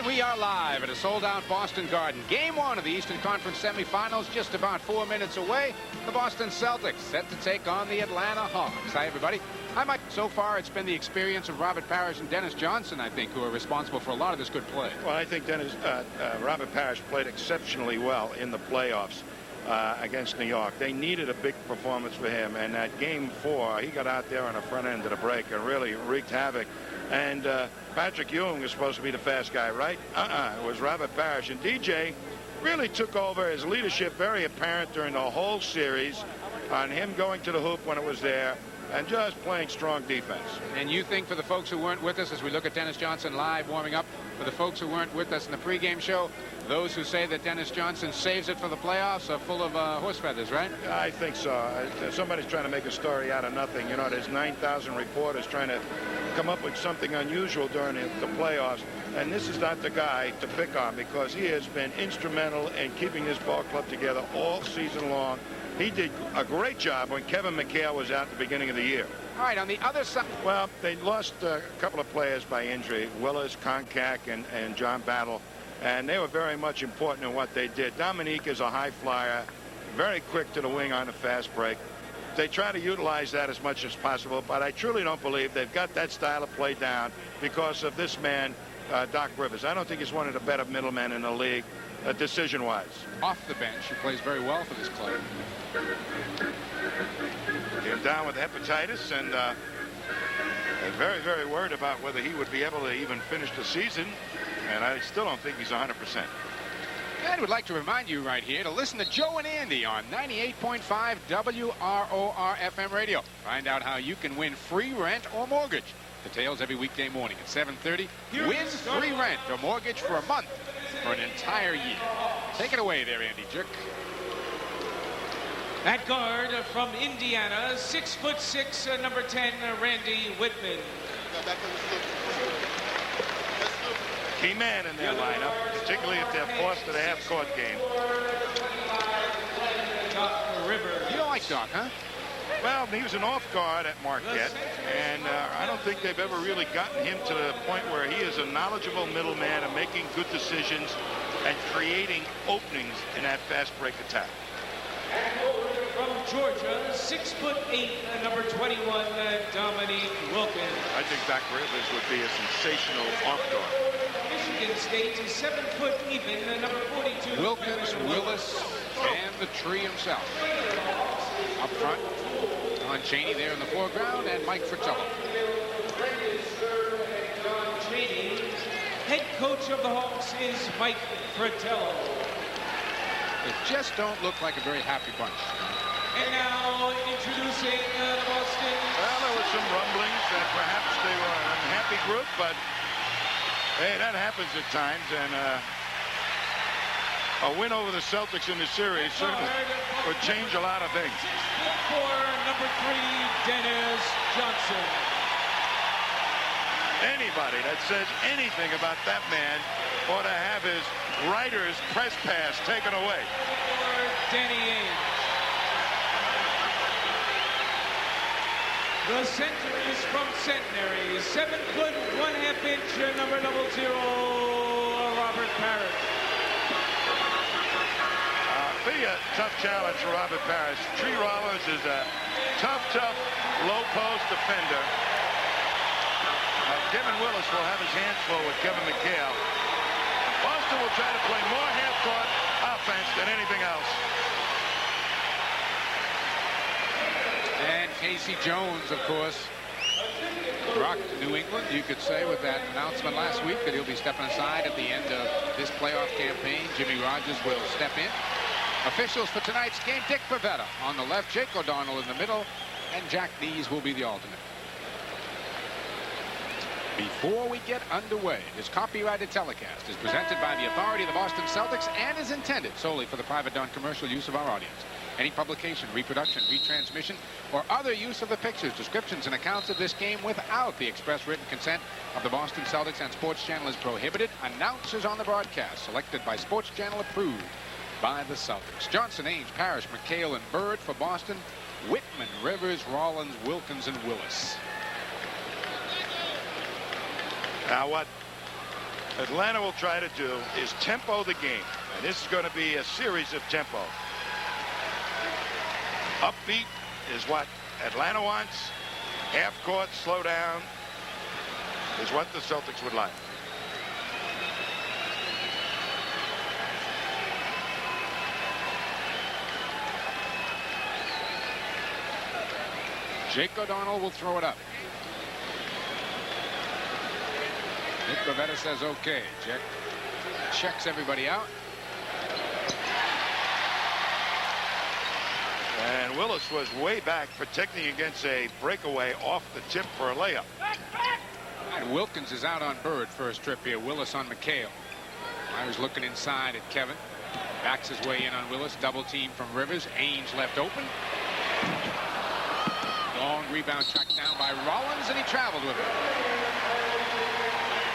And we are live at a sold-out Boston Garden. Game 1 of the Eastern Conference semifinals just about 4 minutes away. The Boston Celtics set to take on the Atlanta Hawks. Hi, everybody. Hi, Mike. So far, it's been the experience of Robert Parrish and Dennis Johnson, I think, who are responsible for a lot of this good play. Well, I think Robert Parrish played exceptionally well in the playoffs against New York. They needed a big performance for him, and that game 4, he got out there on the front end of the break and really wreaked havoc. And Patrick Ewing was supposed to be the fast guy, right? It was Robert Parrish. And DJ really took over. His leadership very apparent during the whole series on him going to the hoop when it was there and just playing strong defense. And you think, for the folks who weren't with us as we look at Dennis Johnson live warming up, for the folks who weren't with us in the pregame show, those who say that Dennis Johnson saves it for the playoffs are full of horse feathers, right? I think so. Somebody's trying to make a story out of nothing. You know, there's 9,000 reporters trying to come up with something unusual during the playoffs, and this is not the guy to pick on because he has been instrumental in keeping this ball club together all season long. He did a great job when Kevin McHale was out at the beginning of the year. All right, on the other side. Well, they lost a couple of players by injury, Willis, Konkak, and John Battle, and they were very much important in what they did. Dominique is a high flyer, very quick to the wing on the fast break. They try to utilize that as much as possible, but I truly don't believe they've got that style of play down because of this man, Doc Rivers. I don't think he's one of the better middlemen in the league, decision-wise. Off the bench, he plays very well for this club. Came down with hepatitis, and very, very worried about whether he would be able to even finish the season, and I still don't think he's 100%. And would like to remind you right here to listen to Joe and Andy on 98.5 WROR FM radio. Find out how you can win free rent or mortgage. Details every weekday morning at 7:30. Win free rent or mortgage for a month for an entire year. Take it away there, Andy Jick. At guard from Indiana, 6'6", number 10, Randy Whitman. Key man in their lineup, particularly if they're forced to the half-court game. Doc Rivers. You don't like Doc, huh? Well, he was an off guard at Marquette, and I don't think they've ever really gotten him to the point where he is a knowledgeable middleman and making good decisions and creating openings in that fast break attack. From Georgia, 6'8", number 21, Dominique Wilkins. I think Doc Rivers would be a sensational off guard. Michigan State is 7 foot even, number 42. Wilkins, Willis, and the tree himself. Up front, Don Chaney there in the foreground, and Mike Fratello. Don Chaney. Head coach of the Hawks is Mike Fratello. They just don't look like a very happy bunch. And now introducing the Boston. Well, there were some rumblings that perhaps they were an unhappy group, but hey, that happens at times, and a win over the Celtics in the series certainly would change a lot of things. 6'4", number 3, Dennis Johnson. Anybody that says anything about that man ought to have his writer's press pass taken away. For Danny Ainge. The center is from Centenary, 7 foot 1/2 inch, number 00, Robert Parrish. Be a tough challenge for Robert Parrish. Tree Rollins is a tough, low post defender. Kevin Willis will have his hands full with Kevin McHale. Boston will try to play more half-court offense than anything else. And Casey Jones, of course, rocked New England, you could say, with that announcement last week that he'll be stepping aside at the end of this playoff campaign. Jimmy Rogers will step in. Officials for tonight's game: Dick Pavetta on the left, Jake O'Donnell in the middle, and Jack Nees will be the alternate. Before we get underway, this copyrighted telecast is presented by the authority of the Boston Celtics and is intended solely for the private non-commercial use of our audience. Any publication, reproduction, retransmission, or other use of the pictures, descriptions, and accounts of this game without the express written consent of the Boston Celtics and Sports Channel is prohibited. Announcers on the broadcast selected by Sports Channel, approved by the Celtics. Johnson, Ainge, Parrish, McHale, and Bird for Boston. Whitman, Rivers, Rollins, Wilkins, and Willis. Now what Atlanta will try to do is tempo the game. And this is going to be a series of tempo. Upbeat is what Atlanta wants. Half court, slow down is what the Celtics would like. Jake O'Donnell will throw it up. Nick Bavetta says okay. Jack checks everybody out. And Willis was way back protecting against a breakaway off the tip for a layup. And Wilkins is out on Bird first trip here. Willis on McHale. Myers looking inside at Kevin. Backs his way in on Willis. Double team from Rivers. Ainge left open. Long rebound tracked down by Rollins, and he traveled with it.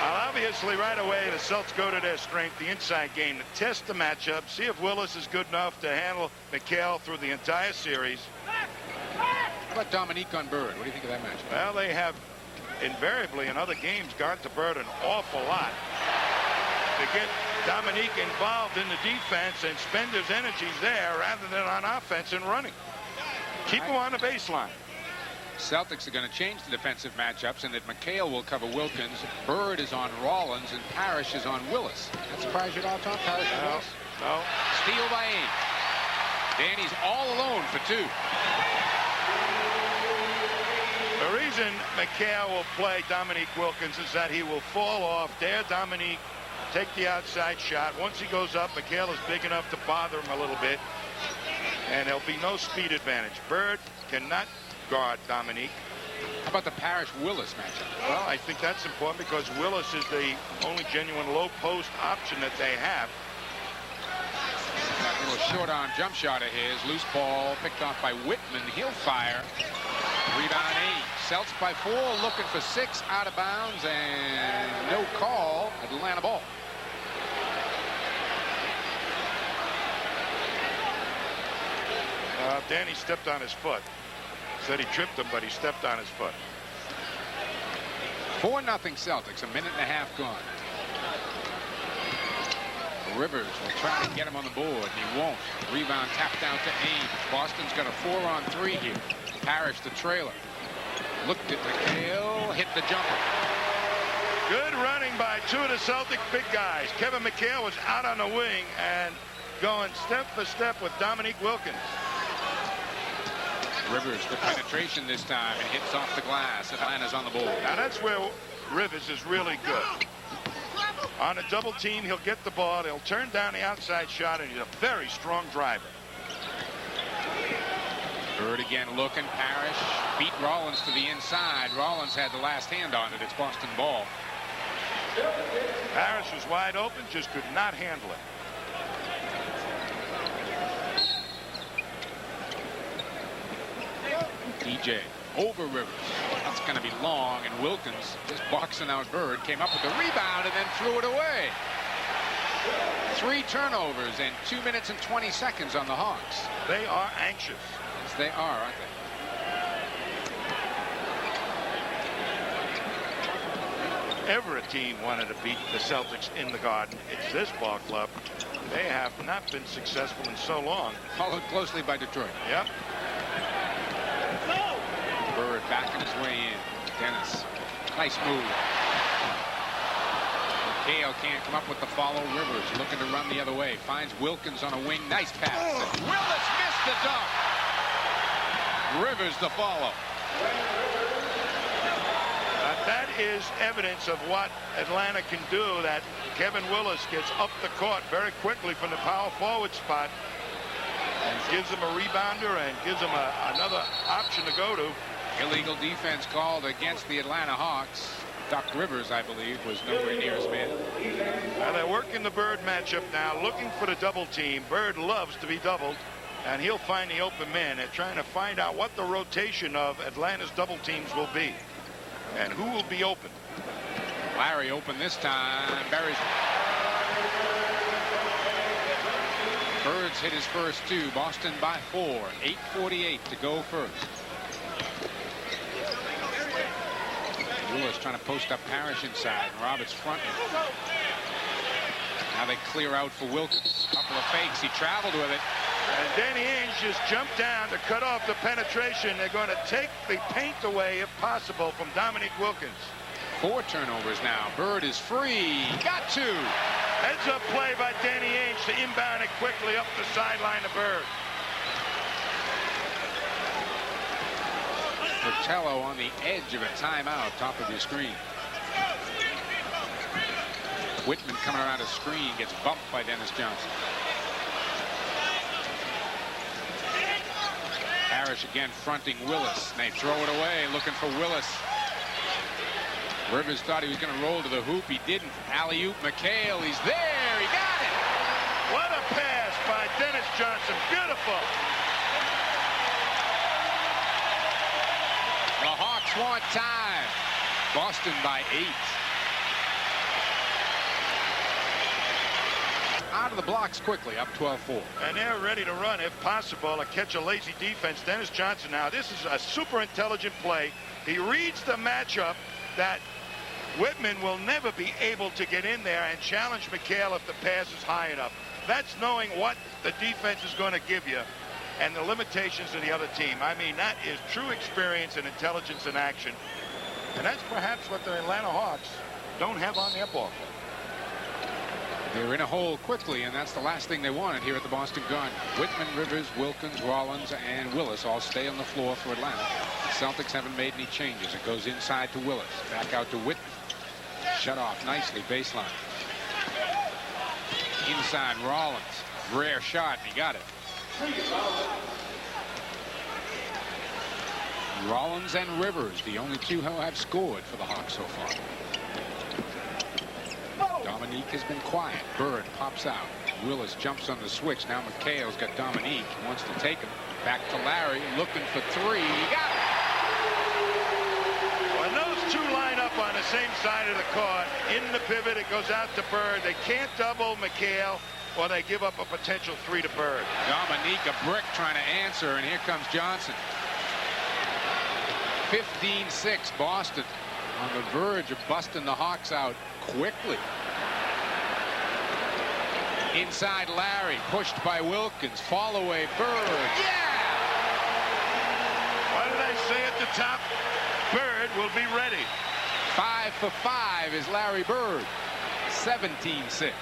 Obviously, right away, the Celtics go to their strength, the inside game, to test the matchup, see if Willis is good enough to handle McHale through the entire series. How about Dominique on Bird? What do you think of that matchup? Well, they have invariably in other games gone to Bird an awful lot to get Dominique involved in the defense and spend his energies there rather than on offense and running. Keep him on the baseline. Celtics are going to change the defensive matchups, and that McHale will cover Wilkins. Bird is on Rollins, and Parrish is on Willis. That surprise you at all, Tom? Parrish and Willis? No. Steal by Ainge. Danny's all alone for two. The reason McHale will play Dominique Wilkins is that he will fall off, dare Dominique, take the outside shot. Once he goes up, McHale is big enough to bother him a little bit, and there'll be no speed advantage. Bird cannot guard Dominique. How about the Parrish-Willis matchup? Well, I think that's important because Willis is the only genuine low post option that they have. That little short arm jump shot of his. Loose ball picked off by Whitman. He'll fire. Rebound Ainge. Celts by 4, looking for 6, out of bounds, and no call. Atlanta ball. Danny stepped on his foot. Said he tripped him, but he stepped on his foot. 4-0 Celtics. A minute and a half gone. Rivers will try to get him on the board, and he won't. Rebound tapped out to Ainge. Boston's got a 4-on-3 here. Parrish the trailer. Looked at McHale, hit the jumper. Good running by two of the Celtic big guys. Kevin McHale was out on the wing and going step for step with Dominique Wilkins. Rivers the penetration this time and hits off the glass. Atlanta's on the board. Now that's where Rivers is really good. On a double team, he'll get the ball. He'll turn down the outside shot, and he's a very strong driver. Bird again looking. Parrish beat Rollins to the inside. Rollins had the last hand on it. It's Boston ball. Parrish was wide open, just could not handle it. DJ over Rivers. That's going to be long, and Wilkins just boxing out Bird. Came up with the rebound and then threw it away. 3 turnovers in 2 minutes and 20 seconds on the Hawks. They are anxious. Yes, they are, aren't they? Everett team wanted to beat the Celtics in the Garden. It's this ball club. They have not been successful in so long. Followed closely by Detroit. Yep. Bird backing his way in. Dennis. Nice move. Hale can't come up with the follow. Rivers looking to run the other way. Finds Wilkins on a wing. Nice pass. Willis missed the dunk. Rivers the follow. That is evidence of what Atlanta can do, that Kevin Willis gets up the court very quickly from the power forward spot and gives him a rebounder and gives him another option to go to. Illegal defense called against the Atlanta Hawks. Doc Rivers, I believe, was nowhere near his man. Now they're working the Bird matchup now, looking for the double team. Bird loves to be doubled, and he'll find the open man. They're trying to find out what the rotation of Atlanta's double teams will be and who will be open. Larry open this time. Buries. Birds hit his first 2. Boston by 4. 8:48 to go first. Willis trying to post up Parrish inside. Roberts fronting. Now they clear out for Wilkins. Couple of fakes. He traveled with it. And Danny Ainge just jumped down to cut off the penetration. They're going to take the paint away, if possible, from Dominique Wilkins. 4 turnovers now. Bird is free. Got 2. Heads-up play by Danny Ainge to inbound it quickly up the sideline to Bird. Fratello on the edge of a timeout, top of your screen. Whitman coming around a screen, gets bumped by Dennis Johnson. Parrish again fronting Willis. And they throw it away, looking for Willis. Rivers thought he was going to roll to the hoop. He didn't. Alley-oop, McHale. He's there. He got it. What a pass by Dennis Johnson. Beautiful. The Hawks want time. Boston by 8. Out of the blocks quickly, up 12-4. And they're ready to run, if possible, or catch a lazy defense. Dennis Johnson now, this is a super intelligent play. He reads the matchup that Whitman will never be able to get in there and challenge McHale if the pass is high enough. That's knowing what the defense is going to give you and the limitations of the other team. I mean, that is true experience and intelligence in action. And that's perhaps what the Atlanta Hawks don't have on their ball. They're in a hole quickly, and that's the last thing they wanted here at the Boston Garden. Whitman, Rivers, Wilkins, Rollins, and Willis all stay on the floor for Atlanta. The Celtics haven't made any changes. It goes inside to Willis. Back out to Whitman. Shut off nicely, baseline. Inside, Rollins. Rare shot, and he got it. Rollins and Rivers, the only 2 who have scored for the Hawks so far. Dominique has been quiet. Bird pops out. Willis jumps on the switch. Now McHale's got Dominique. He wants to take him. Back to Larry, looking for 3. He got it. When those 2 line up on the same side of the court, in the pivot, it goes out to Bird. They can't double McHale, or they give up a potential 3 to Bird. Dominique, a brick trying to answer, and here comes Johnson. 15-6, Boston on the verge of busting the Hawks out quickly. Inside Larry, pushed by Wilkins. Fall away, Bird. Yeah! What did I say at the top? Bird will be ready. 5 for 5 is Larry Bird. 17-6.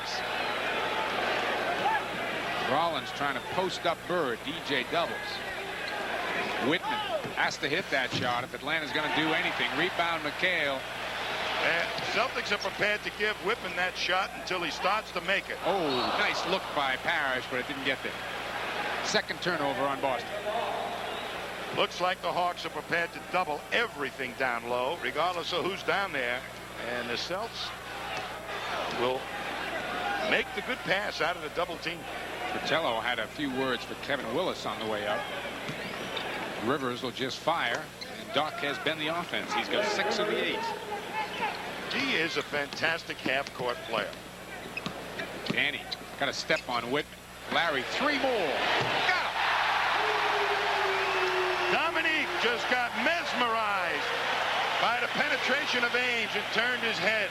Rollins trying to post up Bird. DJ doubles. Whitman has to hit that shot if Atlanta's going to do anything. Rebound McHale. And Celtics are prepared to give Whitman that shot until he starts to make it. Oh, nice look by Parrish, but it didn't get there. Second turnover on Boston. Looks like the Hawks are prepared to double everything down low, regardless of who's down there. And the Celts will make the good pass out of the double team. Fratello had a few words for Kevin Willis on the way up. Rivers will just fire, and Doc has been the offense. He's got 6 of the 8. He is a fantastic half-court player. Danny got a step on Whitman. Larry, 3 more. Got him. Dominique just got mesmerized by the penetration of Ainge and turned his head.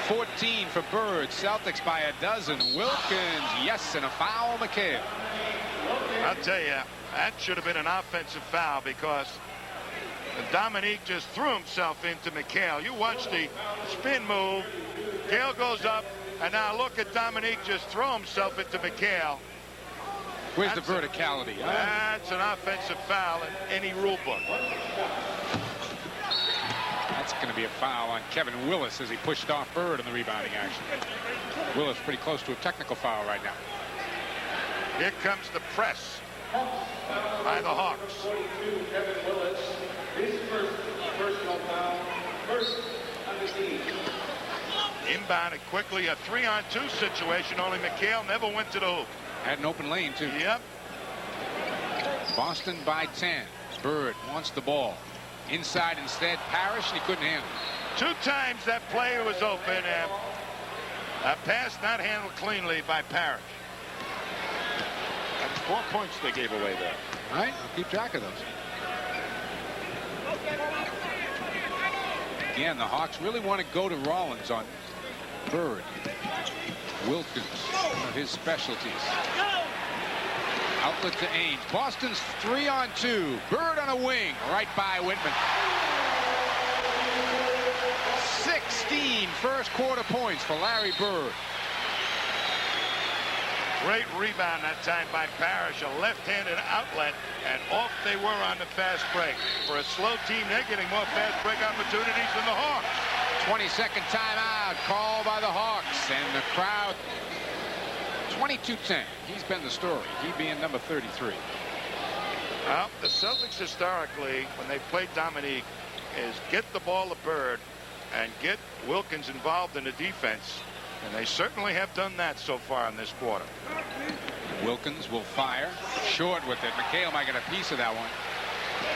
14 for Bird. Celtics by a dozen. Wilkins, yes, and a foul, McHale. I'll tell you, that should have been an offensive foul because Dominique just threw himself into McHale. You watch the spin move. Gale goes up, and now look at Dominique just throw himself into McHale. Where's the verticality? That's an offensive foul in any rule book. That's going to be a foul on Kevin Willis as he pushed off Bird in the rebounding action. Willis pretty close to a technical foul right now. Here comes the press by the Hawks. Kevin Willis, his first personal foul, first on the team. Inbounded quickly, a 3-on-2 situation. Only McHale never went to the hoop. Had an open lane, too. Yep. Boston by 10. Bird wants the ball. Inside instead, Parrish, and he couldn't handle it. 2 times that play was open, and a pass not handled cleanly by Parrish. That's 4 points they gave away there. All right, I'll keep track of those. Again, the Hawks really want to go to Rollins on Bird. Wilkins, one of his specialties. Outlet to Ainge. Boston's 3-on-2. Bird on a wing. Right by Whitman. 16 first quarter points for Larry Bird. Great rebound that time by Parrish. A left-handed outlet, and off they were on the fast break. For a slow team, they're getting more fast break opportunities than the Hawks. 22nd timeout called by the Hawks, and the crowd 22-10. He's been the story, he being number 33. Well, the Celtics historically, when they played Dominique, is get the ball to Bird and get Wilkins involved in the defense, and they certainly have done that so far in this quarter. Wilkins will fire short with it. McHale might get a piece of that one.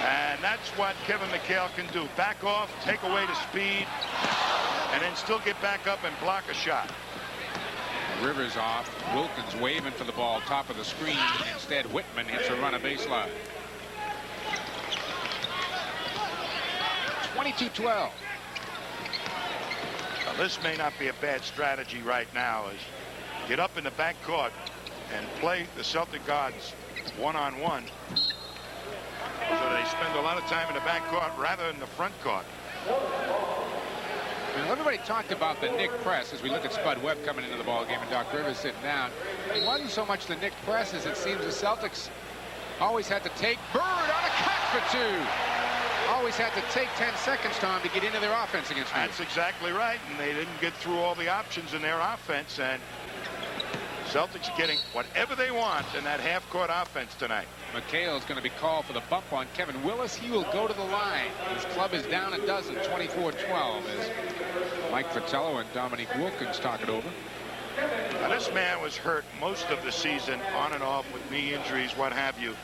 And that's what Kevin McHale can do. Back off, take away the speed, and then still get back up and block a shot. Rivers off. Wilkins waving for the ball, top of the screen. Instead, Whitman hits a run a baseline. 22-12. Now, this may not be a bad strategy right now, is get up in the back court and play the Celtic guards one-on-one. So they spend a lot of time in the back court rather than the front court. Well, everybody talked about the Nick press as we look at Spud Webb coming into the ball game and Doc Rivers sitting down. It wasn't so much the Nick press as it seems the Celtics always had to take Bird on a cut for two. Always had to take 10 seconds, Tom, to get into their offense against me. That's exactly right, and they didn't get through all the options in their offense, and Celtics are getting whatever they want in that half-court offense tonight. McHale is going to be called for the bump on Kevin Willis. He will go to the line. His club is down a dozen, 24-12, as Mike Fratello and Dominique Wilkins talk it over. Now, this man was hurt most of the season, on and off with knee injuries, what have you.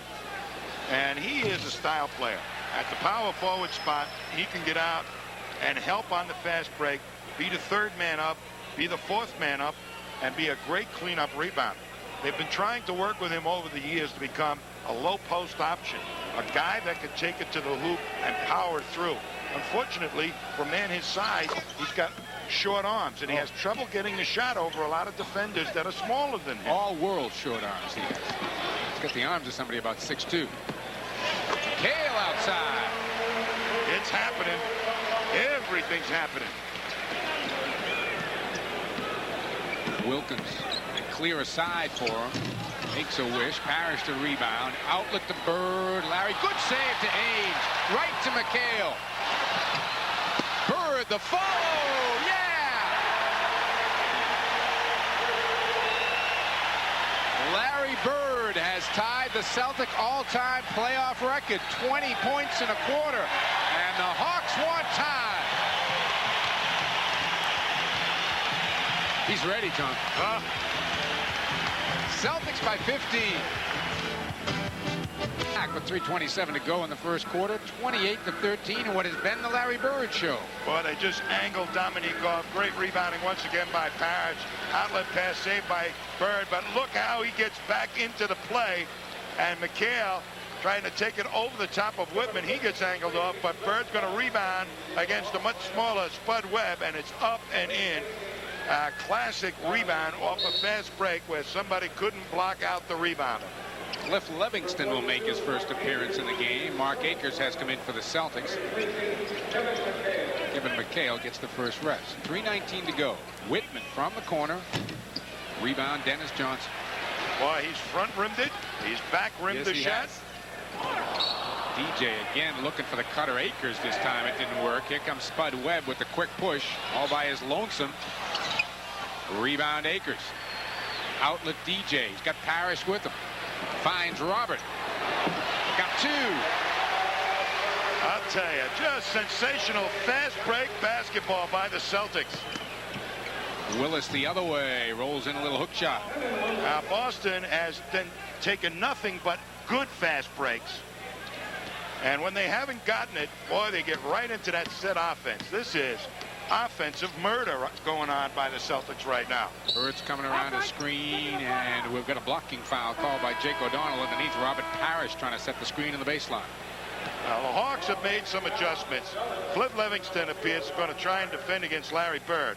And he is a style player. At the power forward spot, he can get out and help on the fast break, be the third man up, be the fourth man up, and be a great cleanup rebounder. They've been trying to work with him over the years to become a low post option, a guy that could take it to the hoop and power through. Unfortunately, for a man his size, he's got short arms, and he has trouble getting the shot over a lot of defenders that are smaller than him. All world short arms he has. He's got the arms of somebody about 6'2". Kale outside. It's happening. Everything's happening. Wilkins, they clear aside for him. Makes a wish. Parrish to rebound. Outlet to Bird. Larry, good save to Ainge. Right to McHale. Bird, the follow. Yeah! Larry Bird has tied the Celtic all-time playoff record. 20 points in a quarter. And the Hawks want time. He's ready, Tom. Celtics by 15. Back with 3:27 to go in the first quarter. 28-13 in what has been the Larry Bird show. Boy, they just angled Dominique off. Great rebounding once again by Parrish. Outlet pass saved by Bird. But look how he gets back into the play. And McHale trying to take it over the top of Whitman. He gets angled off, but Bird's going to rebound against a much smaller Spud Webb, and it's up and in. A classic rebound off a fast break where somebody couldn't block out the rebounder. Cliff Livingston will make his first appearance in the game. Mark Akers has come in for the Celtics. Kevin McHale gets the first rest. 3:19 to go. Whitman from the corner. Rebound, Dennis Johnson. Boy, he's front rimmed it. He's back rimmed the shot. DJ again looking for the cutter. Akers this time. It didn't work. Here comes Spud Webb with the quick push. All by his lonesome. Rebound Akers. Outlet DJ. He's got Parrish with him. Finds Robert. Got two. I'll tell you, just sensational fast break basketball by the Celtics. Willis the other way. Rolls in a little hook shot. Now Boston has then taken nothing but good fast breaks. And when they haven't gotten it, boy, they get right into that set offense. This is offensive murder going on by the Celtics right now. Bird's coming around the screen, and we've got a blocking foul called by Jake O'Donnell underneath. Robert Parrish trying to set the screen in the baseline. Now, the Hawks have made some adjustments. Cliff Livingston appears going to try and defend against Larry Bird.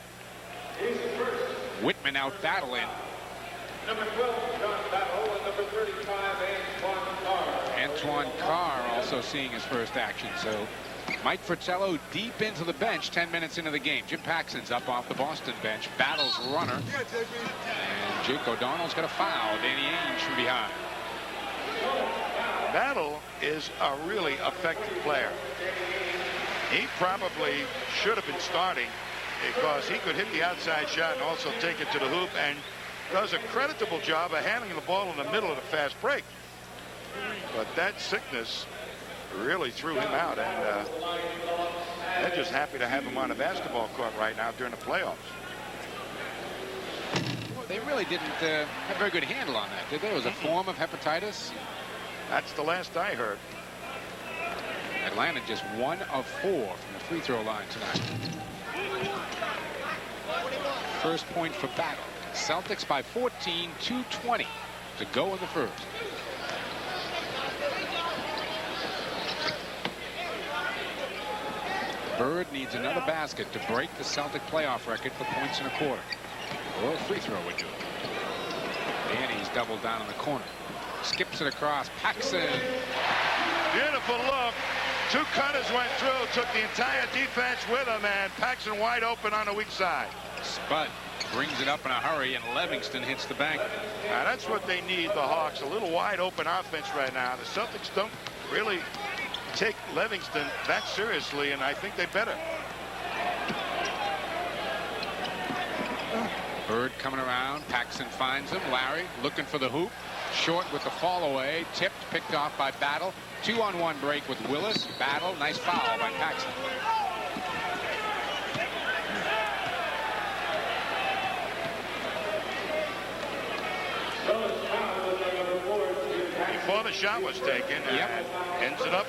Whitman out battling. Number 12, John Battle, and number 35, Antoine Carr. Antoine Carr also seeing his first action. So Mike Fratello deep into the bench 10 minutes into the game. Jim Paxton's up off the Boston bench. Battles runner. And Jake O'Donnell's got a foul. Danny Ainge from behind. Battle is a really effective player. He probably should have been starting because he could hit the outside shot and also take it to the hoop, and does a creditable job of handling the ball in the middle of a fast break. But that sickness really threw him out, and they're just happy to have him on a basketball court right now during the playoffs. They really didn't have a very good handle on that, did they? It was a form of hepatitis. That's the last I heard. Atlanta just 1 of 4 from the free throw line tonight. First point for Battle. Celtics by 14, 2:20 to go in the first. Bird needs another basket to break the Celtic playoff record for points in a quarter. Or a free throw would do it. Danny's doubled down in the corner. Skips it across. Paxson. Beautiful look. 2 cutters went through, took the entire defense with him, and Paxson wide open on the weak side. Spud brings it up in a hurry, and Livingston hits the bank. Now that's what they need, the Hawks, a little wide open offense right now. The Celtics don't really take Livingston that seriously, and I think they better. Bird coming around. Paxson finds him. Larry looking for the hoop. Short with the fall away. Tipped, picked off by Battle. 2-on-1 break with Willis. Battle. Nice foul by Paxson. Before the shot was taken, ends it up.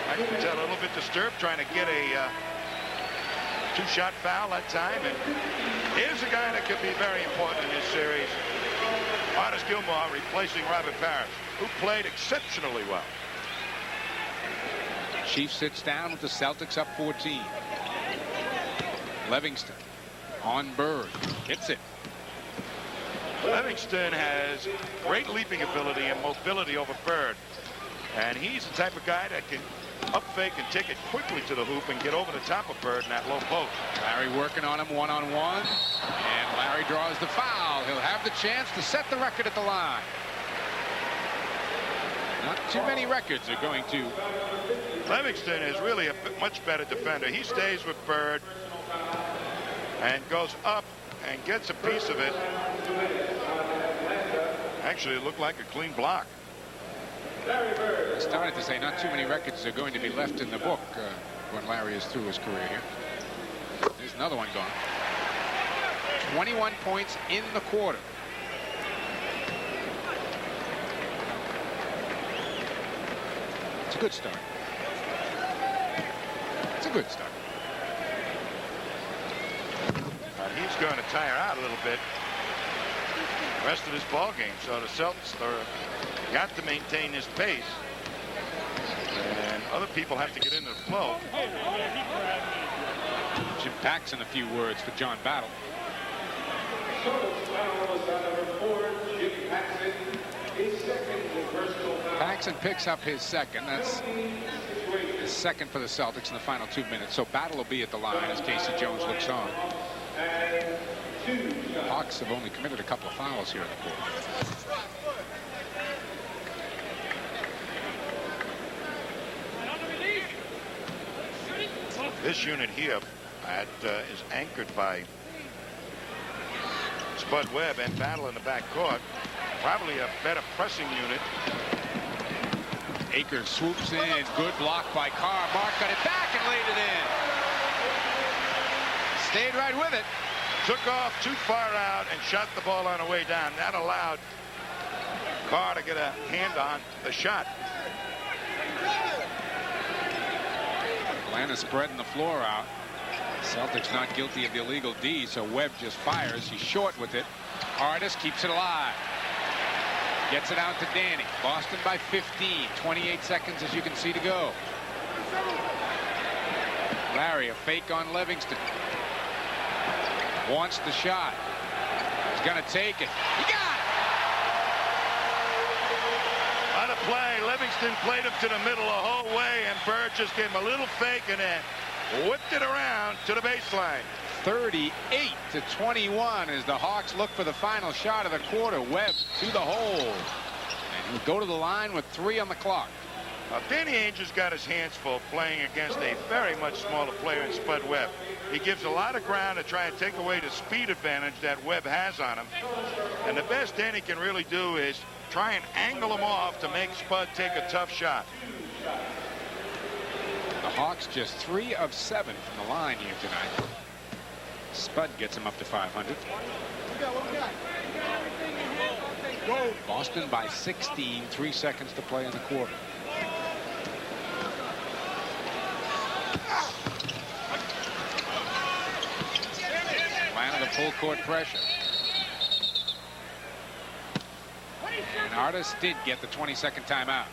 I can tell a little bit disturbed, trying to get a 2-shot foul that time. And here's a guy that could be very important in this series. Artis Gilmore replacing Robert Parrish, who played exceptionally well. Chief sits down with the Celtics up 14. Livingston on Bird. Hits it. Livingston has great leaping ability and mobility over Bird. And he's the type of guy that can up fake and take it quickly to the hoop and get over the top of Bird in that low post. Larry working on him 1-on-1. And Larry draws the foul. He'll have the chance to set the record at the line. Not too many records are going to. Livingston is really a much better defender. He stays with Bird and goes up and gets a piece of it. Actually, it looked like a clean block. I started to say not too many records are going to be left in the book when Larry is through his career here. There's another one gone. 21 points in the quarter. It's a good start. It's a good start. He's going to tire out a little bit the rest of this ball game. So the Celtics are got to maintain this pace, and other people have to get into the flow. Jim Paxson a few words for John Battle. Paxson picks up his second. That's his second for the Celtics in the final 2 minutes. So Battle will be at the line as Casey Jones looks on. The Hawks have only committed a couple of fouls here in the quarter. This unit here is anchored by Spud Webb and Battle in the backcourt. Probably a better pressing unit. Akers swoops in. Good block by Carr. Mark got it back and laid it in. Stayed right with it. Took off too far out and shot the ball on the way down. That allowed Carr to get a hand on the shot. Atlanta spreading the floor out. Celtics not guilty of the illegal D, so Webb just fires. He's short with it. Artis keeps it alive. Gets it out to Danny. Boston by 15. 28 seconds, as you can see, to go. Larry, a fake on Livingston. Wants the shot. He's going to take it. He got it! On a play, Livingston played him to the middle the whole way, and Bird just gave him a little fake and then whipped it around to the baseline. 38-21 as the Hawks look for the final shot of the quarter. Webb to the hole. And he'll go to the line with 3 on the clock. Danny Ainge has got his hands full playing against a very much smaller player in Spud Webb. He gives a lot of ground to try and take away the speed advantage that Webb has on him. And the best Danny can really do is try and angle him off to make Spud take a tough shot. The Hawks just 3 of 7 from the line here tonight. Spud gets him up to 500. Boston by 16, 3 seconds to play in the quarter. Atlanta the full court pressure. And Artis did get the 20-second timeout.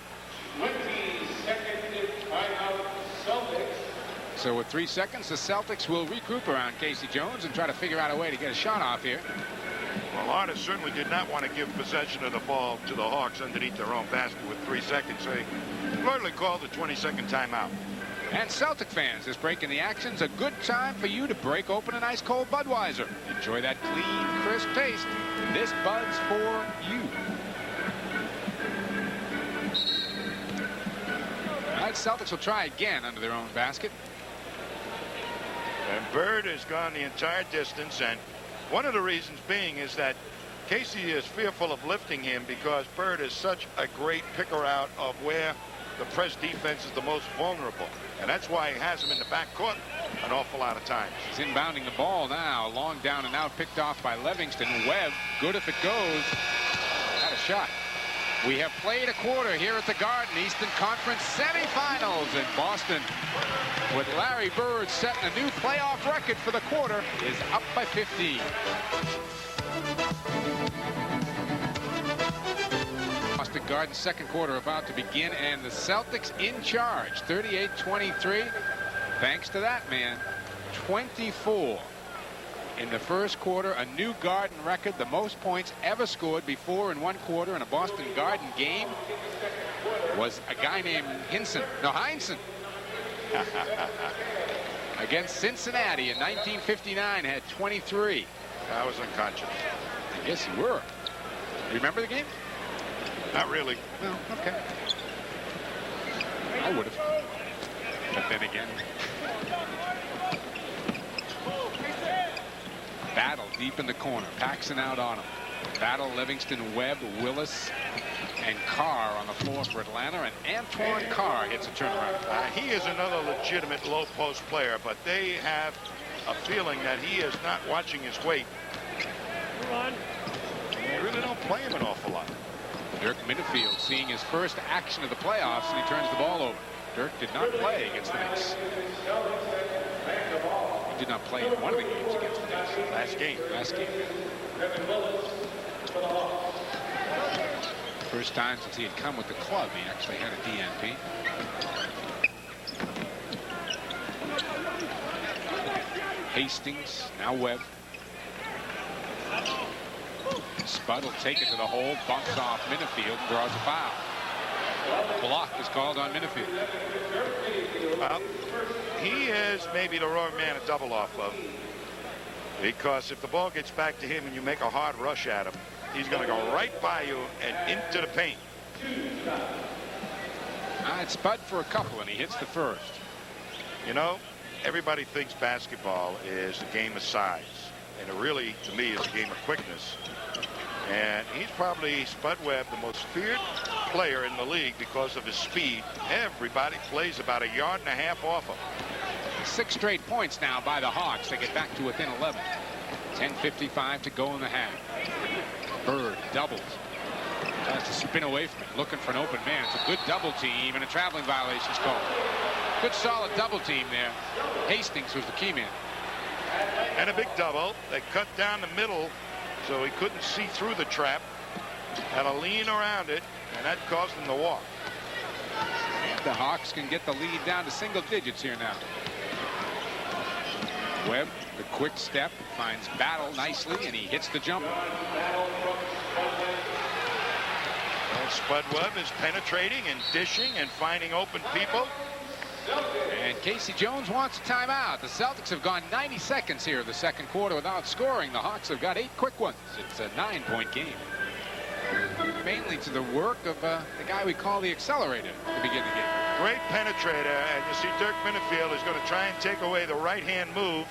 20-second timeout, Celtics. So with 3 seconds, the Celtics will regroup around Casey Jones and try to figure out a way to get a shot off here. Well, Artis certainly did not want to give possession of the ball to the Hawks underneath their own basket with 3 seconds. So he clearly called the 20-second timeout. And Celtic fans, this break in the action's a good time for you to break open an ice cold Budweiser. Enjoy that clean, crisp taste. This Bud's for you. All right, Celtics will try again under their own basket. And Bird has gone the entire distance, and one of the reasons being is that Casey is fearful of lifting him because Bird is such a great picker out of where the press defense is the most vulnerable. And that's why he has him in the backcourt an awful lot of times. He's inbounding the ball now. Long down and out, picked off by Livingston. Webb, good if it goes. Had a shot. We have played a quarter here at the Garden. Eastern Conference semifinals in Boston. With Larry Bird setting a new playoff record for the quarter, is up by 15. Boston Garden second quarter about to begin, and the Celtics in charge, 38-23. Thanks to that man, 24 in the first quarter, a new Garden record, the most points ever scored before in one quarter in a Boston Garden game was a guy named Heinsohn against Cincinnati in 1959, had 23. I was unconscious. I guess you were. Remember the game? Not really. No, okay. I would have. But then again. Battle deep in the corner. Paxson out on him. Battle, Livingston, Webb, Willis, and Carr on the floor for Atlanta. And Antoine Carr hits a turnaround. He is another legitimate low post player, but they have a feeling that he is not watching his weight. They really don't play him an awful lot. Dirk Minnefield seeing his first action of the playoffs, and he turns the ball over. Dirk did not play against the Knicks. He did not play in one of the games against the Knicks. Last game. First time since he had come with the club, he actually had a DNP. Hastings, now Webb. Spud will take it to the hole, bumps off Minnefield, draws a foul. A block is called on Minnefield. Well, he is maybe the wrong man to double off of, because if the ball gets back to him and you make a hard rush at him, he's going to go right by you and into the paint. It's Spud for a couple, and he hits the first. You know, everybody thinks basketball is a game of size, and it really, to me, is a game of quickness. And he's probably, Spud Webb, the most feared player in the league because of his speed. Everybody plays about 1.5 yards off him. 6 straight points now by the Hawks. They get back to within 11. 10:55 to go in the half. Bird doubles. Tries to spin away from it, looking for an open man. It's a good double team, and a traveling violation is called. Good solid double team there. Hastings was the key man. And a big double. They cut down the middle so he couldn't see through the trap. Had to lean around it, and that caused him to walk. And the Hawks can get the lead down to single digits here now. Webb, the quick step, finds Battle nicely, and he hits the jumper. Well, Spud Webb is penetrating and dishing and finding open people. And Casey Jones wants a timeout. The Celtics have gone 90 seconds here in the second quarter without scoring. The Hawks have got 8 quick ones. It's a 9-point game. Mainly to the work of the guy we call the accelerator to begin the game. Great penetrator, and you see Dirk Minifield is going to try and take away the right-hand move,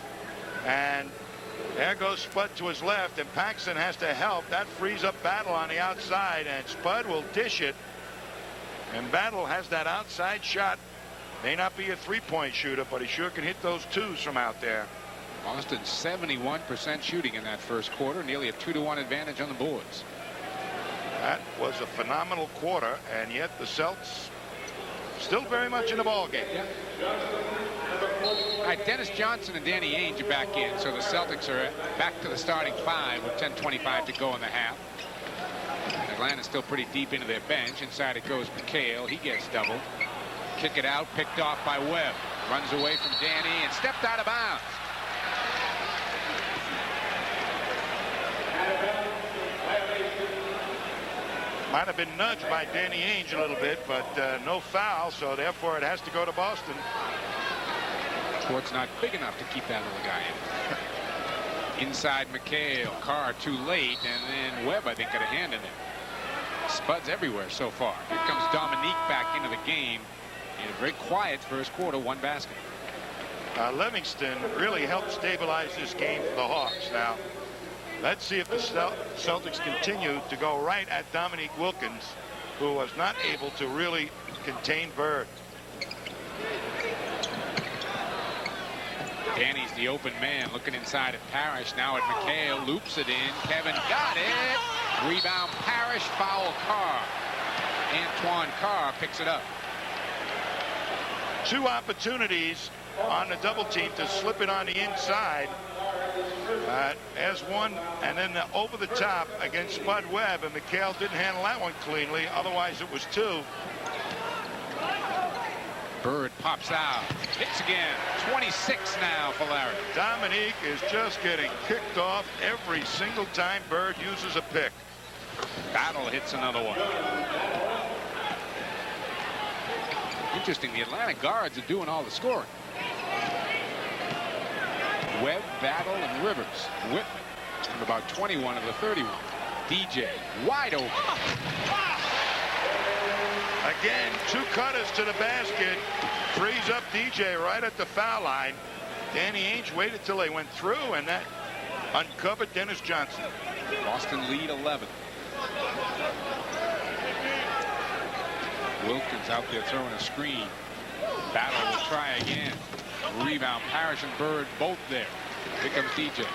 and there goes Spud to his left, and Paxson has to help. That frees up Battle on the outside, and Spud will dish it, and Battle has that outside shot. May not be a three-point shooter, but he sure can hit those twos from out there. Boston 71% shooting in that first quarter, nearly a 2-to-1 advantage on the boards. That was a phenomenal quarter, and yet the Celts still very much in the ball game. Yeah. All right, Dennis Johnson and Danny Ainge are back in, so the Celtics are back to the starting 5 with 10:25 to go in the half. Atlanta's still pretty deep into their bench. Inside it goes McHale. He gets doubled. Kick it out, picked off by Webb. Runs away from Danny and stepped out of bounds. Might have been nudged by Danny Ainge a little bit, but no foul, so therefore it has to go to Boston. Court's not big enough to keep that little guy in. Inside McHale, Carr too late, and then Webb, I think, got a hand in it. Spud's everywhere so far. Here comes Dominique back into the game. In a very quiet first quarter, 1 basket. Livingston really helped stabilize this game for the Hawks. Now, let's see if the Celtics continue to go right at Dominique Wilkins, who was not able to really contain Bird. Danny's the open man, looking inside at Parrish. Now at McHale, loops it in. Kevin got it. Rebound Parrish, foul Carr. Antoine Carr picks it up. 2 opportunities on the double team to slip it on the inside. As one, and then over the top against Spud Webb, and McHale didn't handle that one cleanly. Otherwise, it was 2. Bird pops out. Hits again. 26 now for Larry. Dominique is just getting kicked off every single time Bird uses a pick. Battle hits another one. Interesting, the Atlanta guards are doing all the scoring. Webb, Battle, and Rivers. Whitman from about 21 of the 31. DJ wide open. Again, 2 cutters to the basket. Frees up DJ right at the foul line. Danny Ainge waited till they went through, and that uncovered Dennis Johnson. Boston lead 11. Wilkins out there throwing a screen. Battle will try again. Rebound, Parrish and Bird both there. Here comes DJ.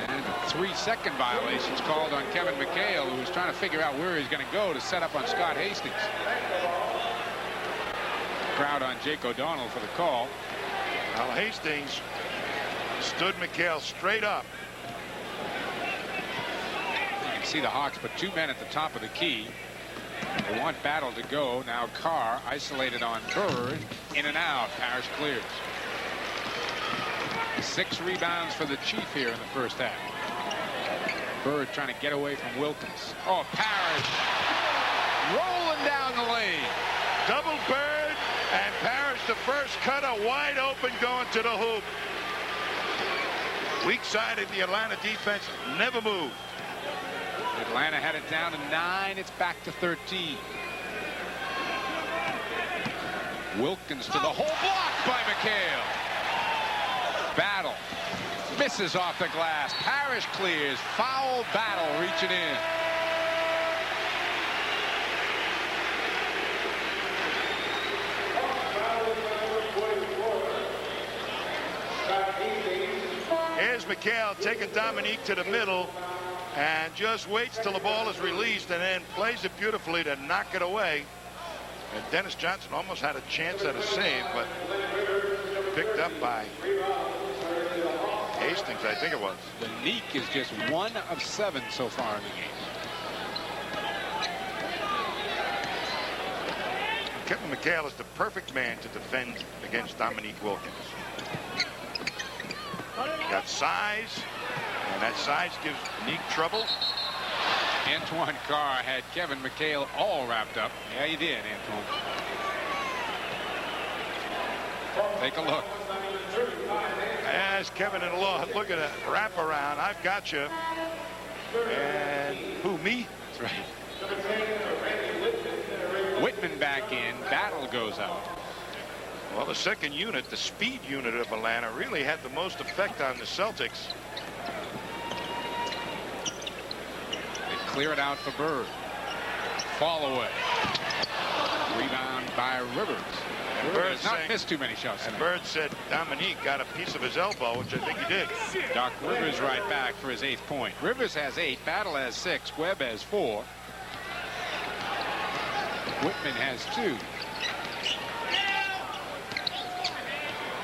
And 3-second violations called on Kevin McHale, who was trying to figure out where he's going to go to set up on Scott Hastings. Crowd on Jake O'Donnell for the call. Well, Hastings stood McHale straight up. You can see the Hawks put 2 men at the top of the key. They want Battle to go. Now Carr isolated on Bird. In and out. Parrish clears. 6 rebounds for the Chief here in the first half. Bird trying to get away from Wilkins. Oh, Parrish rolling down the lane. Double Bird, and Parrish, the first cutter, wide open going to the hoop. Weak side of the Atlanta defense never moved. Atlanta had it down to 9. It's back to 13. Wilkins to the hole, blocked by McHale. Battle misses off the glass. Parrish clears. Foul. Battle reaching in. Here's McHale taking Dominique to the middle and just waits till the ball is released and then plays it beautifully to knock it away. And Dennis Johnson almost had a chance at a save, but picked up by Hastings, I think it was. The Neek is just 1 of 7 so far in the game. Kevin McHale is the perfect man to defend against Dominique Wilkins. Got size, and that size gives Nick trouble. Antoine Carr had Kevin McHale all wrapped up. Yeah, you did, Antoine. Take a look. As Kevin and Law, look at that wraparound. I've got you. And who, me? That's right. Whitman back in. Battle goes out. Well, the second unit, the speed unit of Atlanta, really had the most effect on the Celtics. They clear it out for Bird. Fall away. Rebound by Rivers. Bird has not missed too many shots. And Bird said Dominique got a piece of his elbow, which I think he did. Doc Rivers right back for his 8th point. Rivers has 8. Battle has 6. Webb has 4. Whitman has 2.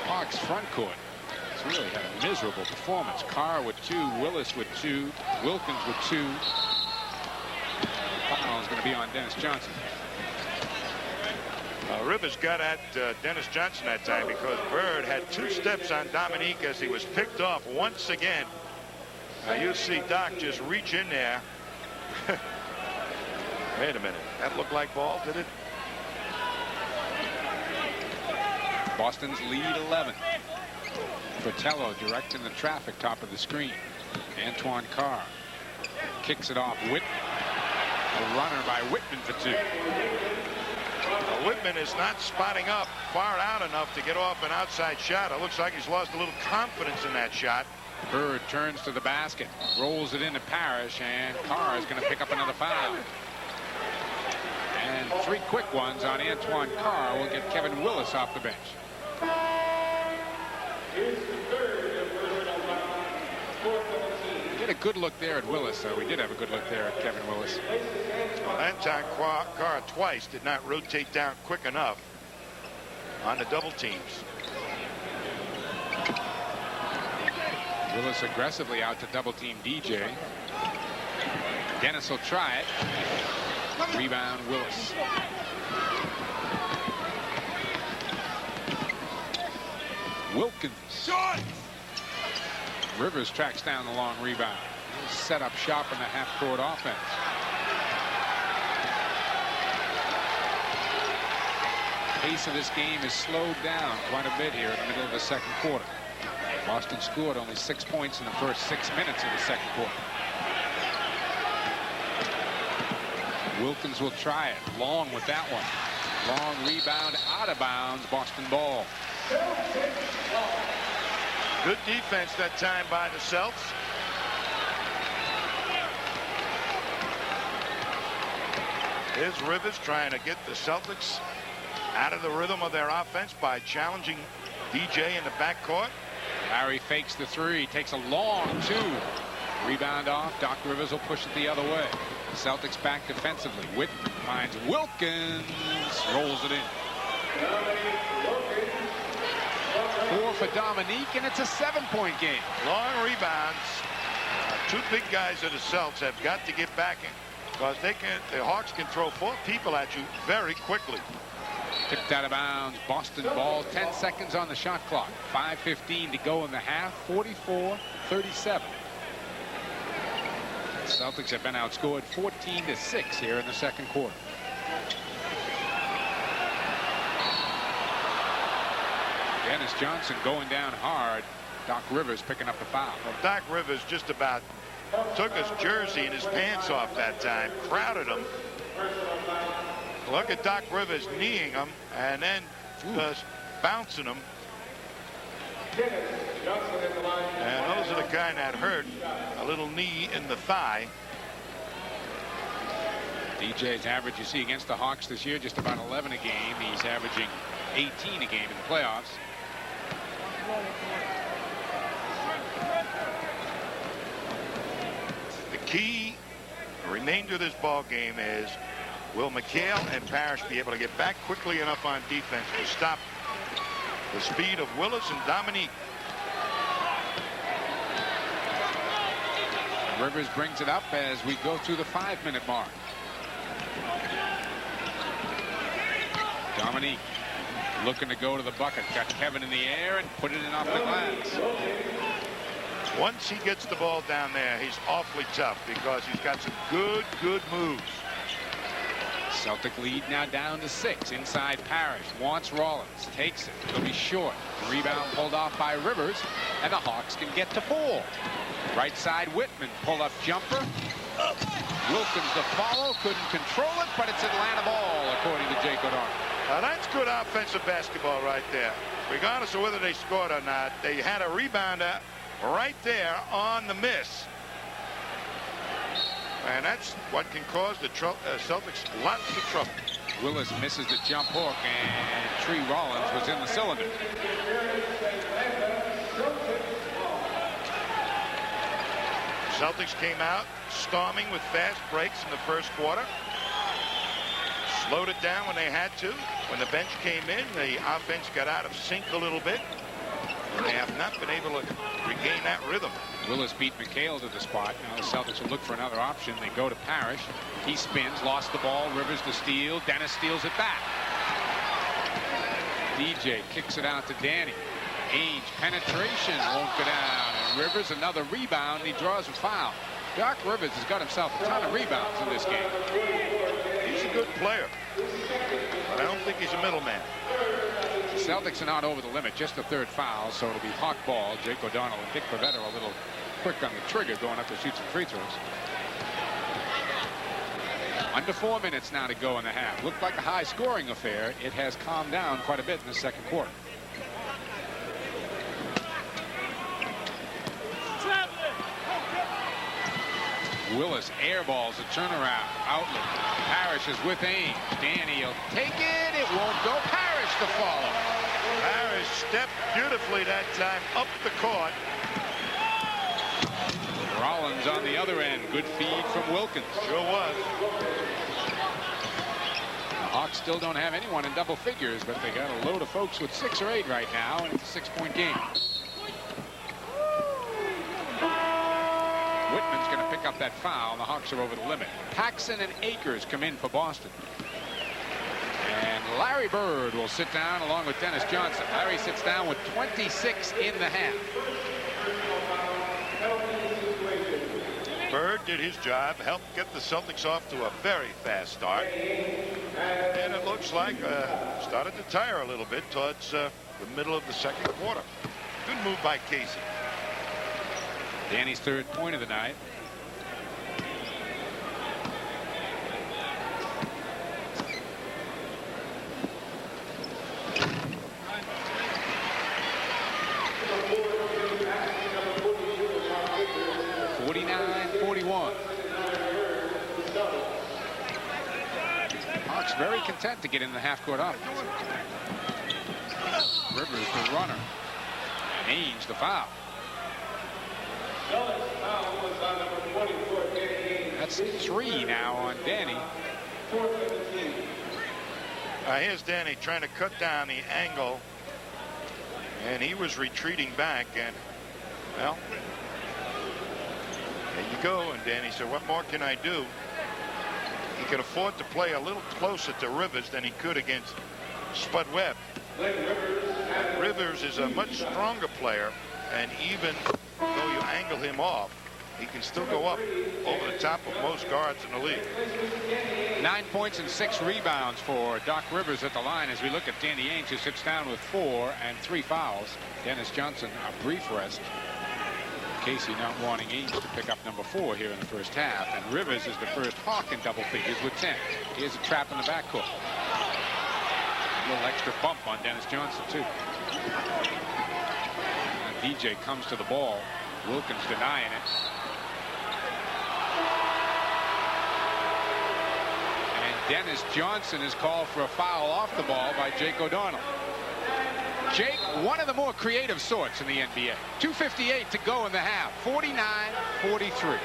Hawks front court. It's really had a miserable performance. Carr with 2. Willis with 2. Wilkins with 2. Foul is going to be on Dennis Johnson. Rivers got at Dennis Johnson that time because Bird had 2 steps on Dominique as he was picked off once again. You see Doc just reach in there. Wait a minute. That looked like ball, did it? Boston's lead 11. Fratello directing the traffic, top of the screen. Antoine Carr kicks it off. Whitman. A runner by Whitman for 2. Whitman is not spotting up far out enough to get off an outside shot. It looks like he's lost a little confidence in that shot. Bird turns to the basket, rolls it into Parrish, and Carr is going to pick up another foul. And 3 quick ones on Antoine Carr will get Kevin Willis off the bench. We did a good look there at Willis, though. We did have a good look there at Kevin Willis. Well, Antoine Carr twice did not rotate down quick enough on the double teams. Willis aggressively out to double team DJ. Dennis will try it. Rebound Willis. Wilkins. Rivers tracks down the long rebound. He'll set up shop in the half-court offense. Pace of this game is slowed down quite a bit here in the middle of the second quarter. Boston scored only 6 points in the first 6 minutes of the second quarter. Wilkins will try it. Long with that one. Long rebound out of bounds. Boston ball. Good defense that time by the Celts. Here's Rivers trying to get the Celtics out of the rhythm of their offense by challenging DJ in the backcourt. Larry fakes the 3, takes a long 2. Rebound off. Doc Rivers will push it the other way. Celtics back defensively. Whitman finds Wilkins, rolls it in. 4 for Dominique, and it's a 7-point game. Long rebounds. 2 big guys of the Celts have got to get back in because the Hawks can throw 4 people at you very quickly. Tipped out of bounds. Boston ball. 10 seconds on the shot clock. 5:15 to go in the half. 44-37. Celtics have been outscored 14-6 here in the second quarter. Dennis Johnson going down hard. Doc Rivers picking up the foul. Well, Doc Rivers just about took his jersey and his pants off that time. Crowded him. Look at Doc Rivers kneeing him and then just bouncing him. And those are the kind that hurt. A little knee in the thigh. DJ's average you see against the Hawks this year just about 11 a game. He's averaging 18 a game in the playoffs. The key remainder of this ball game is, will McHale and Parrish be able to get back quickly enough on defense to stop the speed of Willis and Dominique? Rivers brings it up as we go through the 5-minute mark. Dominique looking to go to the bucket. Got Kevin in the air and put it in off the glass. Once he gets the ball down there, he's awfully tough because he's got some good moves. Celtic lead now down to 6. Inside Parrish wants Rollins, takes it. It'll be short. Rebound pulled off by Rivers, and the Hawks can get to 4. Right side Whitman, pull-up jumper. Wilkins to follow, couldn't control it, but it's Atlanta ball, according to Jake O'Donnell. Now that's good offensive basketball right there. Regardless of whether they scored or not, they had a rebounder right there on the miss. And that's what can cause the Celtics lots of trouble. Willis misses the jump hook, and Tree Rollins was in the cylinder. Celtics came out storming with fast breaks in the first quarter. Slowed it down when they had to. When the bench came in, the offense got out of sync a little bit. They have not been able to regain that rhythm. Willis beat McHale to the spot. Now the Celtics will look for another option. They go to Parrish. He spins, lost the ball. Rivers to steal. Dennis steals it back. DJ kicks it out to Danny. Ainge penetration won't go down. And Rivers another rebound. He draws a foul. Doc Rivers has got himself a ton of rebounds in this game. He's a good player, but I don't think he's a middleman. The Celtics are not over the limit, just the 3rd foul, so it'll be Hawk ball. Jake O'Donnell and Dick Pavetta a little quick on the trigger, going up to shoot some free throws. Under 4 minutes now to go in the half. Looked like a high-scoring affair. It has calmed down quite a bit in the second quarter. Willis airballs a turnaround. Outlet. Parrish is with Ainge. Danny will take it. It won't go. Parrish to follow. Parrish stepped beautifully that time up the court. Rollins on the other end. Good feed from Wilkins. Sure was. The Hawks still don't have anyone in double figures, but they got a load of folks with 6 or 8 right now, and it's a 6-point game. Whitman's going to pick up that foul. The Hawks are over the limit. Paxson and Akers come in for Boston. And Larry Bird will sit down along with Dennis Johnson. Larry sits down with 26 in the half. Bird did his job, helped get the Celtics off to a very fast start. And it looks like started to tire a little bit towards the middle of the second quarter. Good move by Casey. Danny's 3rd point of the night. Hawks very content to get in the half-court offense. Rivers the runner. Ainge the foul. That's 3 now on Danny. Here's Danny trying to cut down the angle, and he was retreating back, and well, there you go. And Danny said, what more can I do? He could afford to play a little closer to Rivers than he could against Spud Webb. Rivers is a much stronger player, and even though you angle him off, he can still go up over the top of most guards in the league. 9 points and 6 rebounds for Doc Rivers at the line as we look at Danny Ainge, who sits down with 4 and 3 fouls. Dennis Johnson a brief rest. Casey not wanting Ainge to pick up number 4 here in the first half, and Rivers is the first Hawk in double figures with 10. Here's a trap in the backcourt. A little extra bump on Dennis Johnson too. And DJ comes to the ball. Wilkins denying it. And Dennis Johnson is called for a foul off the ball by Jake O'Donnell. Jake, one of the more creative sorts in the NBA. 2:58 to go in the half. 49-43.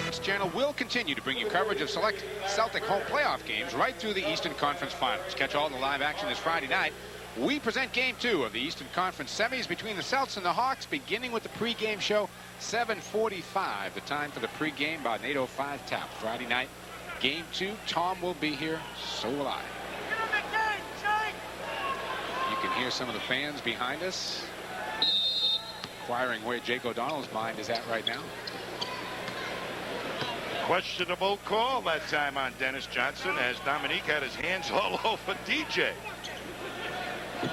This channel will continue to bring you coverage of select Celtic home playoff games right through the Eastern Conference Finals. Catch all the live action this Friday night We present Game 2 of the Eastern Conference semis between the Celtics and the Hawks, beginning with the pregame show, 7:45. The time for the pregame by an 8:05 tap. Friday night, Game 2. Tom will be here, so will I. You can hear some of the fans behind us inquiring where Jake O'Donnell's mind is at right now. Questionable call that time on Dennis Johnson, as Dominique had his hands all over DJ.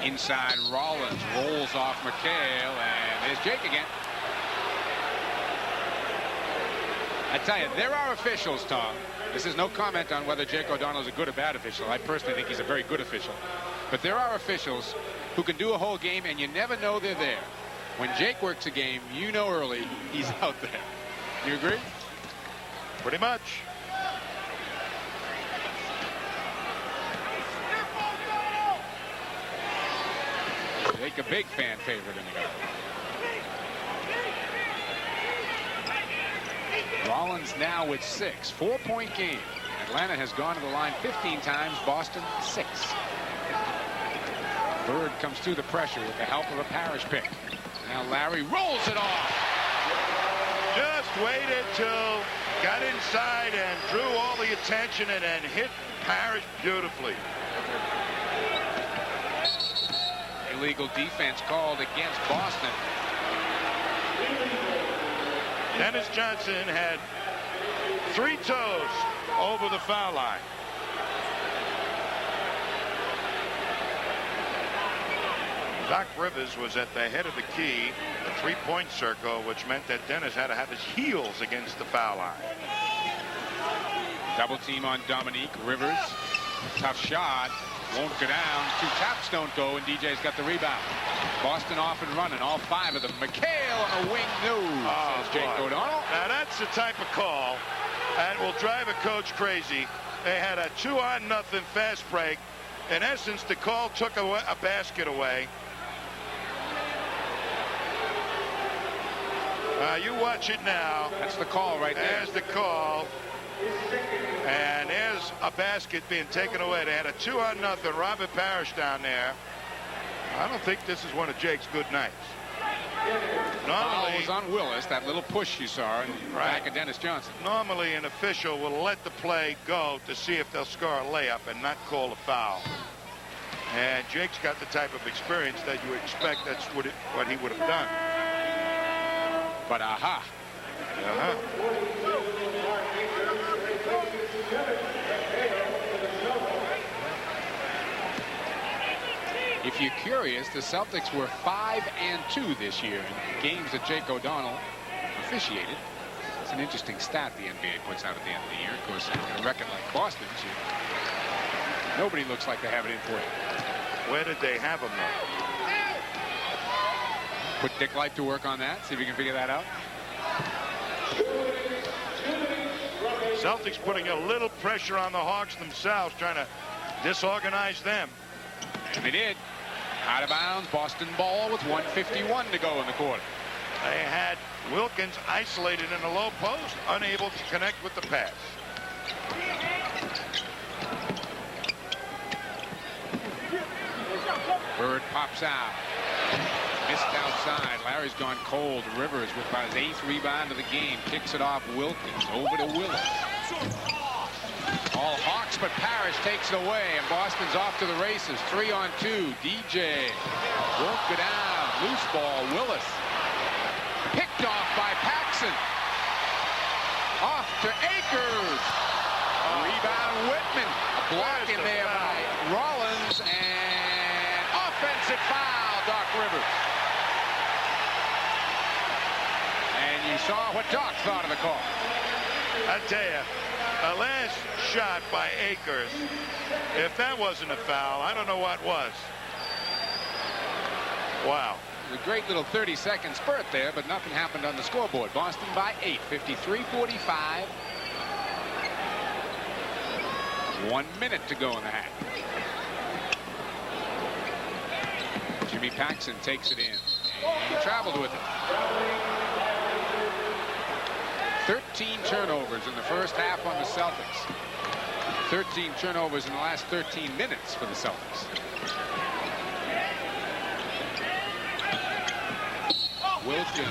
Inside, Rollins rolls off McHale, and there's Jake again. I tell you, there are officials, Tom. This is no comment on whether Jake O'Donnell is a good or bad official. I personally think he's a very good official. But there are officials who can do a whole game, and you never know they're there. When Jake works a game, you know early he's out there. You agree? Pretty much. Jake, a big fan favorite in the game. Rollins now with 6. 4-point game. Atlanta has gone to the line 15 times. Boston 6. Bird comes through the pressure with the help of a Parrish pick. Now Larry rolls it off. Just waited till got inside and drew all the attention and then hit Parrish beautifully. Illegal defense called against Boston. Dennis Johnson had 3 toes over the foul line. Doc Rivers was at the head of the key, the 3-point circle, which meant that Dennis had to have his heels against the foul line. Double team on Dominique. Rivers, tough shot, won't go down. 2 taps don't go, and DJ's got the rebound. Boston off and running, all 5 of them. McHale on a wing, no, says Jake O'Donnell. Now that's the type of call that will drive a coach crazy. They had a 2-on-0 fast break. In essence, the call took a basket away. You watch it now. That's the call right there. There's the call. And there's a basket being taken away. They had a 2-on-0. Robert Parrish down there. I don't think this is one of Jake's good nights. Normally, was on Willis, that little push you saw in the back of Dennis Johnson. Normally, an official will let the play go to see if they'll score a layup and not call a foul. And Jake's got the type of experience that you would expect that's what he would have done. But aha. If you're curious, the Celtics were 5-2 this year in games that Jake O'Donnell officiated. It's an interesting stat the NBA puts out at the end of the year. Of course, a record like Boston's, nobody looks like they have it in for you. Where did they have him, though? Put Dick Light to work on that. See if you can figure that out. Celtics putting a little pressure on the Hawks themselves, trying to disorganize them. And they did. Out of bounds, Boston ball with 1:51 to go in the quarter. They had Wilkins isolated in the low post, unable to connect with the pass. Bird pops out. Missed outside. Larry's gone cold. Rivers with about his 8th rebound of the game. Kicks it off Wilkins. Over to Willis. All Hawks, but Parrish takes it away, and Boston's off to the races. 3-on-2. DJ won't go down. Loose ball. Willis. Picked off by Paxson. Off to Akers. Rebound Whitman. A block in there by Rollins, and offensive foul, Doc Rivers. And you saw what Doc thought of the call. I tell you, the last shot by Akers, if that wasn't a foul, I don't know what was. Wow. A great little 30-second spurt there, but nothing happened on the scoreboard. Boston by 8, 53-45. 1 minute to go in the half. Jimmy Paxson takes it in. He traveled with it. 13 turnovers in the first half on the Celtics. 13 turnovers in the last 13 minutes for the Celtics. Wilkins.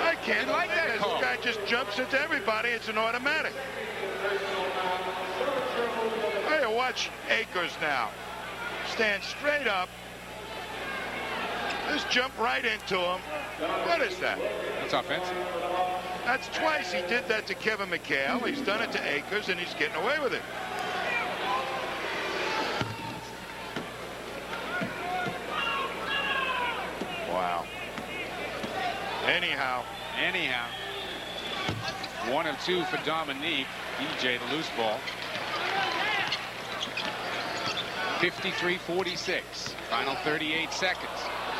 I can't like that this call. guy just jumps into everybody. It's an automatic. Hey, watch Akers now. Stand straight up. Just jump right into him. What is that? That's offensive. That's twice he did that to Kevin McHale. He's done it to Akers, and he's getting away with it. Wow. Anyhow. 1 of 2 for Dominique. DJ, the loose ball. 53-46. Final 38 seconds.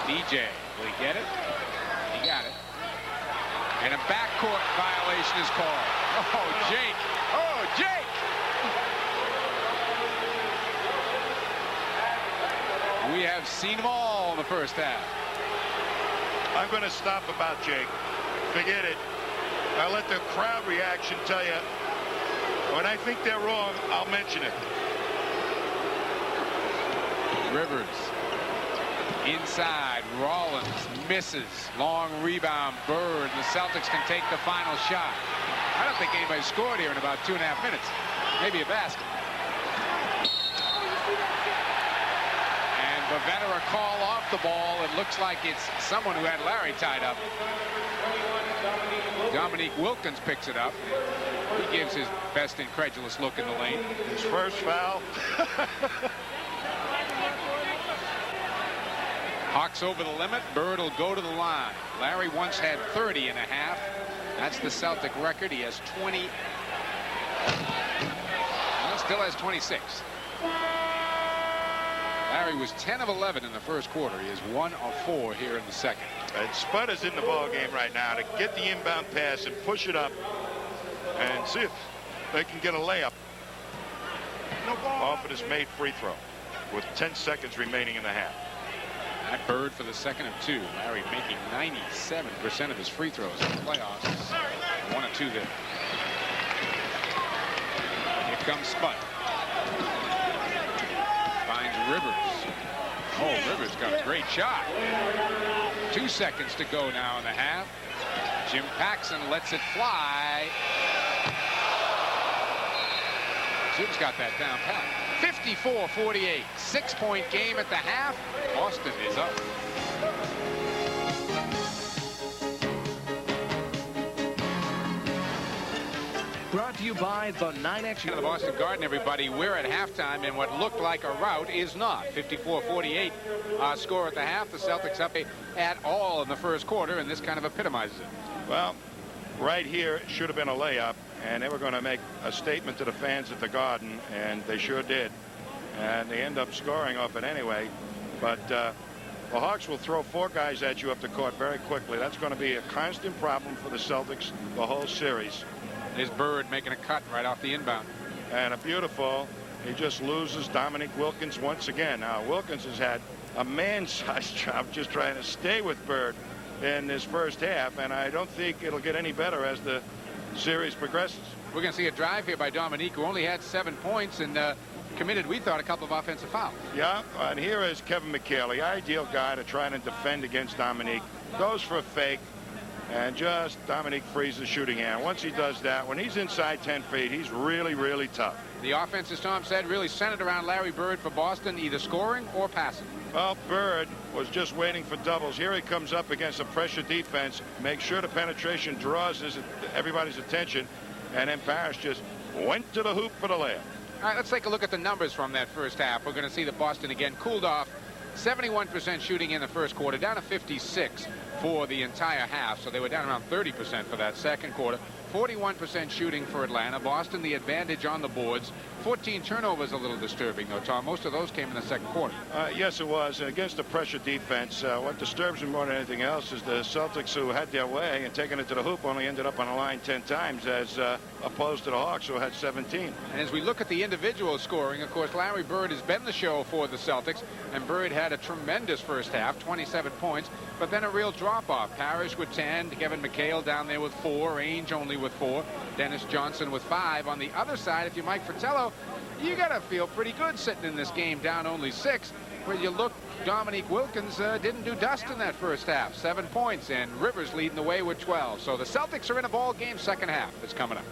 DJ, will he get it? He got it. And a backcourt violation is called. Oh, Jake. Oh, Jake. We have seen them all in the first half. I'm going to stop about Jake. Forget it. I'll let the crowd reaction tell you. When I think they're wrong, I'll mention it. Rivers. Inside, Rollins misses. Long rebound, Bird. The Celtics can take the final shot. I don't think anybody scored here in about 2.5 minutes. Maybe a basket. And Bavetta a call off the ball. It looks like it's someone who had Larry tied up. Dominique Wilkins picks it up. He gives his best incredulous look in the lane. His first foul. Hawks over the limit. Bird will go to the line. Larry once had 30.5. That's the Celtic record. He has 20. Well, still has 26. Larry was 10 of 11 in the first quarter. He is 1 of 4 here in the second. And Spud is in the ball game right now to get the inbound pass and push it up and see if they can get a layup off of this made free throw with 10 seconds remaining in the half. That Bird for the second of 2. Larry making 97% of his free throws in the playoffs. 1 of 2 there. Here comes Spud. Finds Rivers. Oh, Rivers got a great shot. 2 seconds to go now in the half. Jim Paxson lets it fly. Jim's got that down pat. 54-48. 6-point game at the half. Boston is up. Brought to you by the 9X. The Boston Garden, everybody. We're at halftime, and what looked like a rout is not. 54-48 score at the half. The Celtics up at all in the first quarter, and this kind of epitomizes it. Well, right here it should have been a layup, and they were going to make a statement to the fans at the Garden, and they sure did. And they end up scoring off it anyway. But the Hawks will throw 4 guys at you up the court very quickly. That's going to be a constant problem for the Celtics the whole series. There's Bird making a cut right off the inbound. And a beautiful. He just loses Dominique Wilkins once again. Now, Wilkins has had a man-sized job just trying to stay with Bird in this first half, and I don't think it'll get any better as the series progresses. We're going to see a drive here by Dominique, who only had 7 points and committed, we thought, a couple of offensive fouls. Yeah, and here is Kevin McHale, the ideal guy to try and defend against Dominique. Goes for a fake, and just Dominique frees the shooting hand. Once he does that, when he's inside 10 feet, he's really, really tough. The offense, as Tom said, really centered around Larry Bird for Boston, either scoring or passing. Well, Bird was just waiting for doubles. Here he comes up against a pressure defense. Make sure the penetration draws everybody's attention. And then Parrish just went to the hoop for the layup. All right, let's take a look at the numbers from that first half. We're going to see that Boston again cooled off. 71% shooting in the first quarter, down to 56 for the entire half. So they were down around 30% for that second quarter. 41% shooting for Atlanta. Boston the advantage on the boards. 14 turnovers, a little disturbing though, Tom. Most of those came in the second quarter. Yes, it was. And against the pressure defense, what disturbs me more than anything else is the Celtics, who had their way and taken it to the hoop, only ended up on the line 10 times, as opposed to the Hawks, who had 17. And as we look at the individual scoring, of course, Larry Bird has been the show for the Celtics, and Bird had a tremendous first half, 27 points, but then a real drop-off. Parrish with 10, Kevin McHale down there with 4, Ainge only with 4, Dennis Johnson with 5. On the other side, if you're Mike Fratello, you got to feel pretty good sitting in this game down only 6 where you look, Dominique Wilkins didn't do dust in that first half. 7 points, and Rivers leading the way with 12. So the Celtics are in a ball game. Second half is coming up.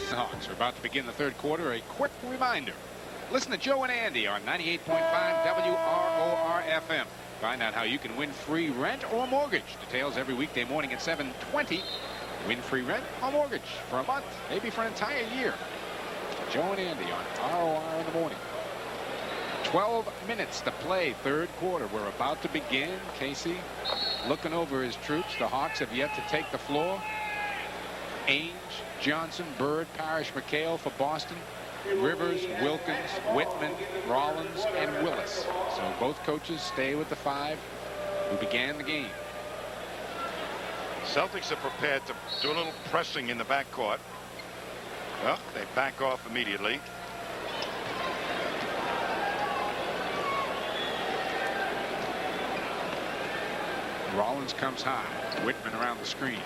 The Hawks are about to begin the third quarter. A quick reminder. Listen to Joe and Andy on 98.5 WROR-FM. Find out how you can win free rent or mortgage. Details every weekday morning at 7:20. Win free rent or mortgage for a month, maybe for an entire year. Joe and Andy on ROR in the morning. 12 minutes to play, third quarter. We're about to begin. Casey looking over his troops. The Hawks have yet to take the floor. Ainge, Johnson, Bird, Parrish, McHale for Boston. Rivers, Wilkins, Whitman, Rollins, and Willis. So both coaches stay with the 5 who began the game. Celtics are prepared to do a little pressing in the backcourt. Well, they back off immediately. Rollins comes high. Whitman around the screen.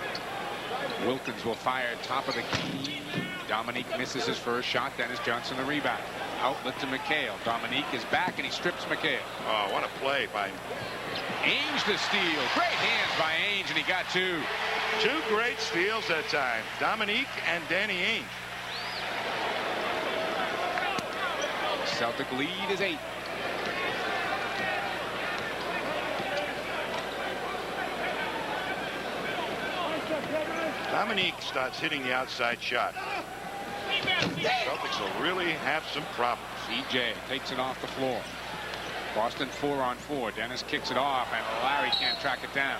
Wilkins will fire top of the key. Dominique misses his first shot. Dennis Johnson the rebound. Outlet to McHale. Dominique is back and he strips McHale. Oh, what a play by Ainge the steal. Great hands by Ainge, and he got 2. 2 great steals that time. Dominique and Danny Ainge. Celtic lead is 8. Dominique starts hitting the outside shot. Celtics will really have some problems. CJ takes it off the floor. Boston 4-on-4. Dennis kicks it off, and Larry can't track it down.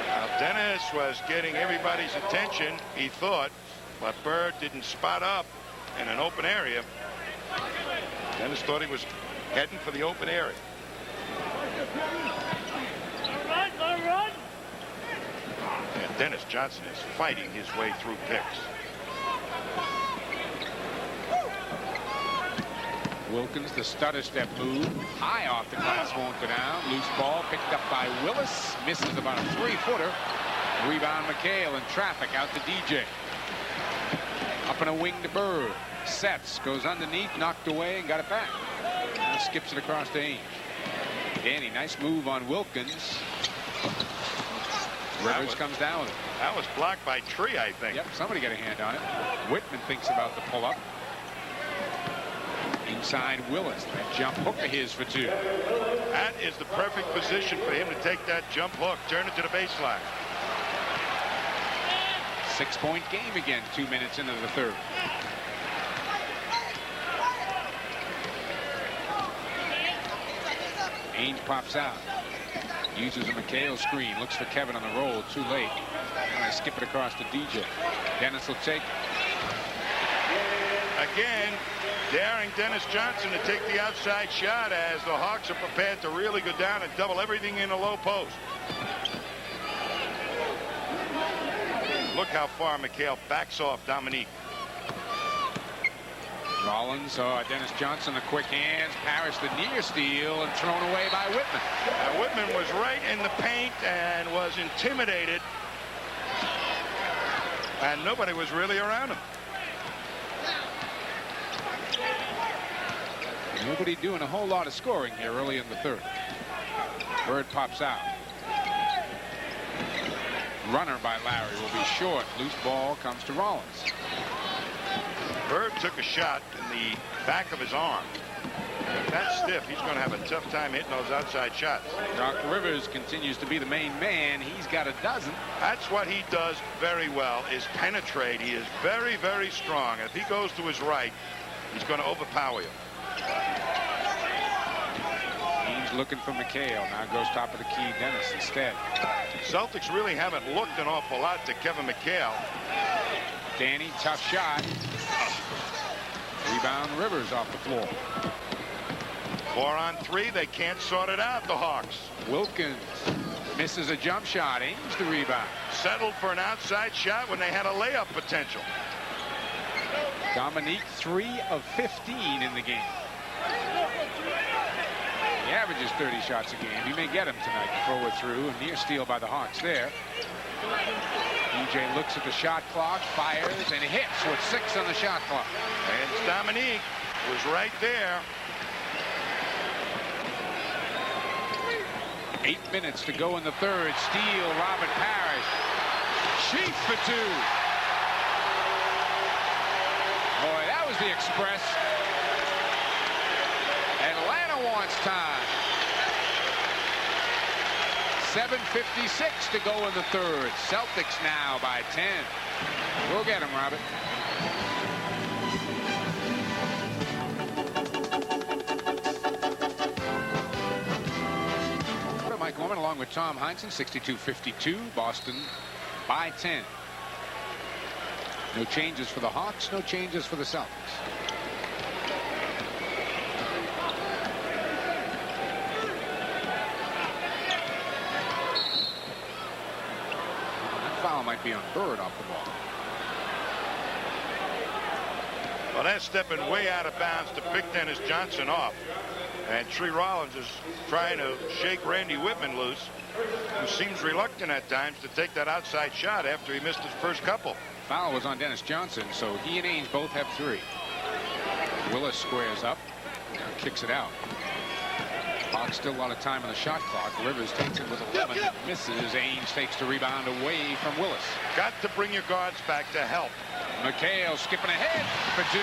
Now, Dennis was getting everybody's attention, he thought, but Bird didn't spot up in an open area. Dennis thought he was heading for the open area. And Dennis Johnson is fighting his way through picks. Wilkins, the stutter step move. High off the glass, won't go down. Loose ball picked up by Willis. Misses about a 3-footer. Rebound McHale in traffic out to DJ. Up in a wing to Bird. Sets, goes underneath, knocked away, and got it back. Now skips it across to Ainge. Danny, nice move on Wilkins. Rivers comes down with it. That was blocked by Tree, I think. Yep, somebody got a hand on it. Whitman thinks about the pull-up. Inside Willis. That jump hook of his for 2. That is the perfect position for him to take that jump hook, turn it to the baseline. 6-point game again, 2 minutes into the third. Ainge pops out. Uses a McHale screen. Looks for Kevin on the roll. Too late. And I skip it across to DJ. Dennis will take it. Again, daring Dennis Johnson to take the outside shot as the Hawks are prepared to really go down and double everything in the low post. Look how far McHale backs off Dominique. Rollins saw Dennis Johnson, the quick hands. Parrish the near steal and thrown away by Whitman. Whitman was right in the paint and was intimidated. And nobody was really around him. Nobody doing a whole lot of scoring here early in the third. Bird pops out. Runner by Larry will be short. Loose ball comes to Rollins. Bird took a shot in the back of his arm. If that's stiff, he's going to have a tough time hitting those outside shots. Doc Rivers continues to be the main man. He's got a dozen. That's what he does very well, is penetrate. He is very, very strong. If he goes to his right, he's going to overpower you. He's looking for McHale. Now goes top of the key. Dennis instead. Celtics really haven't looked an awful lot to Kevin McHale. Danny, tough shot. Rebound Rivers off the floor. 4-on-3. They can't sort it out, the Hawks. Wilkins misses a jump shot. Aims the rebound. Settled for an outside shot when they had a layup potential. Dominique 3 of 15 in the game. He averages 30 shots a game. He may get him tonight before we're through. A near steal by the Hawks there. DJ looks at the shot clock, fires, and hits with 6 on the shot clock. And Dominique was right there. 8 minutes to go in the third. Steal, Robert Parrish. Sheaf for 2. Boy, that was the express. Atlanta wants time. 7:56 to go in the third. Celtics now by 10. We'll get him, Robert. Mike Gorman along with Tom Heinsohn, 62-52. Boston by 10. No changes for the Hawks, no changes for the Celtics. That foul might be on Bird off the ball. Well, that's stepping way out of bounds to pick Dennis Johnson off. And Tree Rollins is trying to shake Randy Whitman loose, who seems reluctant at times to take that outside shot after he missed his first couple. Foul was on Dennis Johnson, so he and Ainge both have 3. Willis squares up, kicks it out. Hawks still a lot of time on the shot clock. Rivers takes it with 11, misses. Ainge takes the rebound away from Willis. Got to bring your guards back to help. McHale skipping ahead for 2.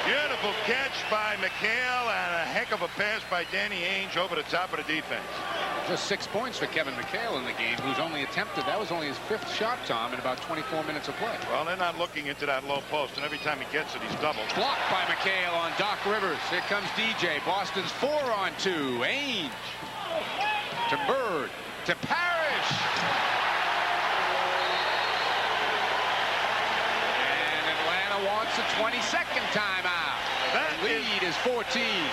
Beautiful catch by McHale and a heck of a pass by Danny Ainge over the top of the defense. Just 6 points for Kevin McHale in the game, who's only attempted, that was only his 5th shot, Tom, in about 24 minutes of play. Well, they're not looking into that low post, and every time he gets it, he's doubled. Blocked by McHale on Doc Rivers. Here comes DJ. Boston's 4-on-2. Ainge to Bird to Parrish. And Atlanta wants a 22nd timeout. That lead is 14.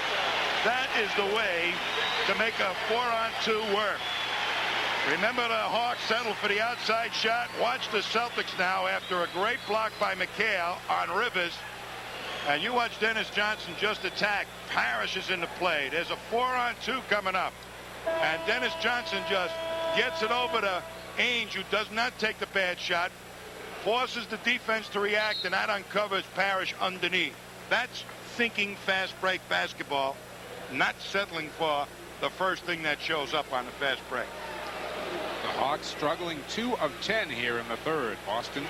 That is the way to make a 4-on-2 work. Remember, the Hawks settled for the outside shot. Watch the Celtics now after a great block by McHale on Rivers. And you watch Dennis Johnson just attack. Parrish is into play. There's a 4-on-2 coming up. And Dennis Johnson just gets it over to Ainge, who does not take the bad shot, forces the defense to react, and that uncovers Parrish underneath. That's thinking fast break basketball, not settling for the first thing that shows up on the fast break. The Hawks struggling 2 of 10 here in the third. Boston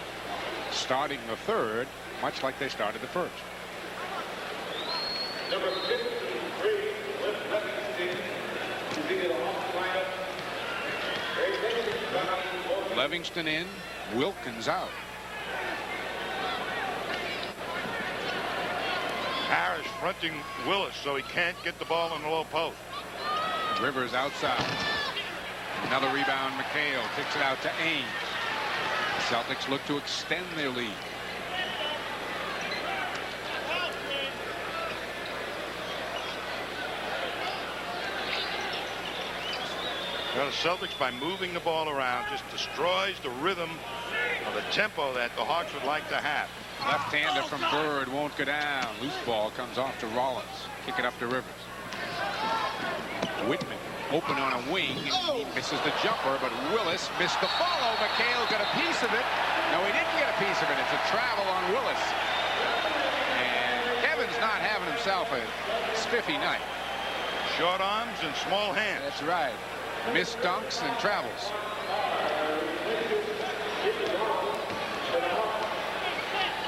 starting the third much like they started the first. Number 53, Livingston in, Wilkins out. Parrish fronting Willis so he can't get the ball in the low post. Rivers outside. Another rebound. McHale kicks it out to Ainge. Celtics look to extend their lead. Well, the Celtics, by moving the ball around, just destroys the rhythm of the tempo that the Hawks would like to have. Left-hander from Bird won't go down. Loose ball comes off to Rollins. Kick it up to Rivers. Whitman open on a wing. He misses the jumper, but Willis missed the follow. McHale got a piece of it. No, he didn't get a piece of it. It's a travel on Willis. And Kevin's not having himself a spiffy night. Short arms and small hands. That's right. Missed dunks and travels.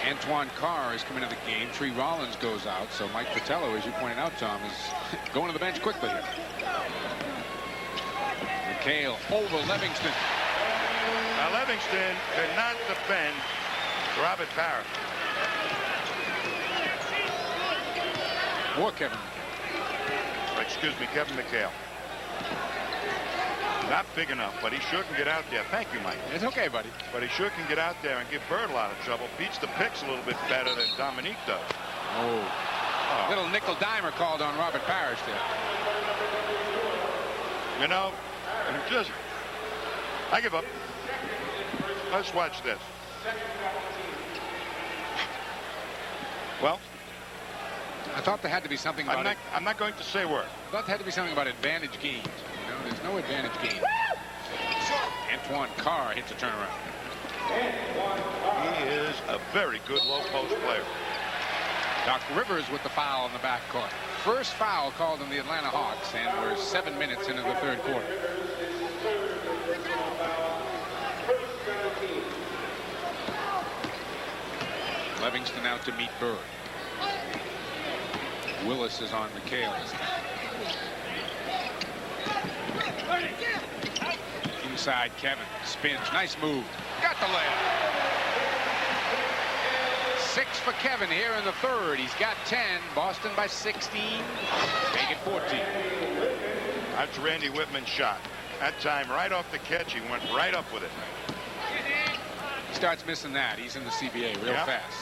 Antoine Carr is coming into the game. Tree Rollins goes out, so Mike Fratello, as you pointed out, Tom, is going to the bench quickly here. McHale over Livingston. Now, Livingston cannot defend Robert Parrish. Or Kevin. Excuse me, Kevin McHale. Not big enough, but he sure can get out there. Thank you, Mike. It's okay, buddy. But he sure can get out there and give Bird a lot of trouble. Beats the picks a little bit better than Dominique does. Oh. Little nickel dimer called on Robert Parrish there. You know, I give up. Let's watch this. Well, I thought there had to be something about it. I'm not going to say a word. I thought there had to be something about advantage gained. You know, there's no advantage gained. Antoine Carr hits a turnaround. He is a very good low post player. Doc Rivers with the foul in the backcourt. First foul called on the Atlanta Hawks, and we're 7 minutes into the third quarter. Livingston out to meet Bird. Willis is on McHale. Inside Kevin. Spins. Nice move. Got the layup. 6 for Kevin here in the third. He's got 10. Boston by 16. Make it 14. That's Randy Whitman's shot. That time right off the catch. He went right up with it. Starts missing that. He's in the CBA real fast.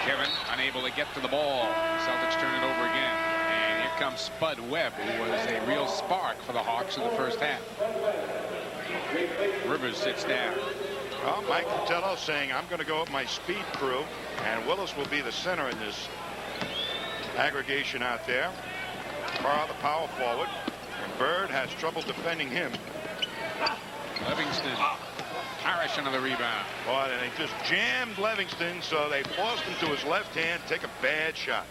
Kevin unable to get to the ball. Celtics turn it over again. And here comes Spud Webb, who was a real spark for the Hawks in the first half. Rivers sits down. Well, Mike Fratello saying, I'm going to go with my speed crew, and Willis will be the center in this aggregation out there. Carr the power forward, and Bird has trouble defending him. Livingston. Parrish another rebound. Boy, and they just jammed Livingston, so they forced him to his left hand, take a bad shot.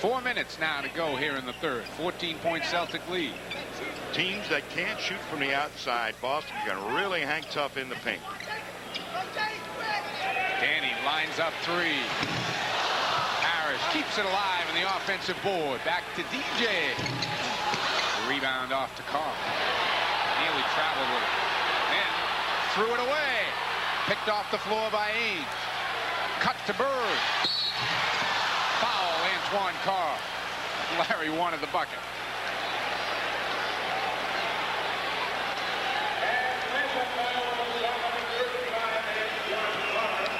4 minutes now to go here in the third. 14-point Celtic lead. Teams that can't shoot from the outside, Boston can really hang tough in the paint. Danny lines up 3. Parrish keeps it alive in the offensive board. Back to DJ. Rebound off to Carr. Nearly traveled with it. Then threw it away. Picked off the floor by Ainge. Cut to Bird. Foul, Antoine Carr. Larry wanted the bucket.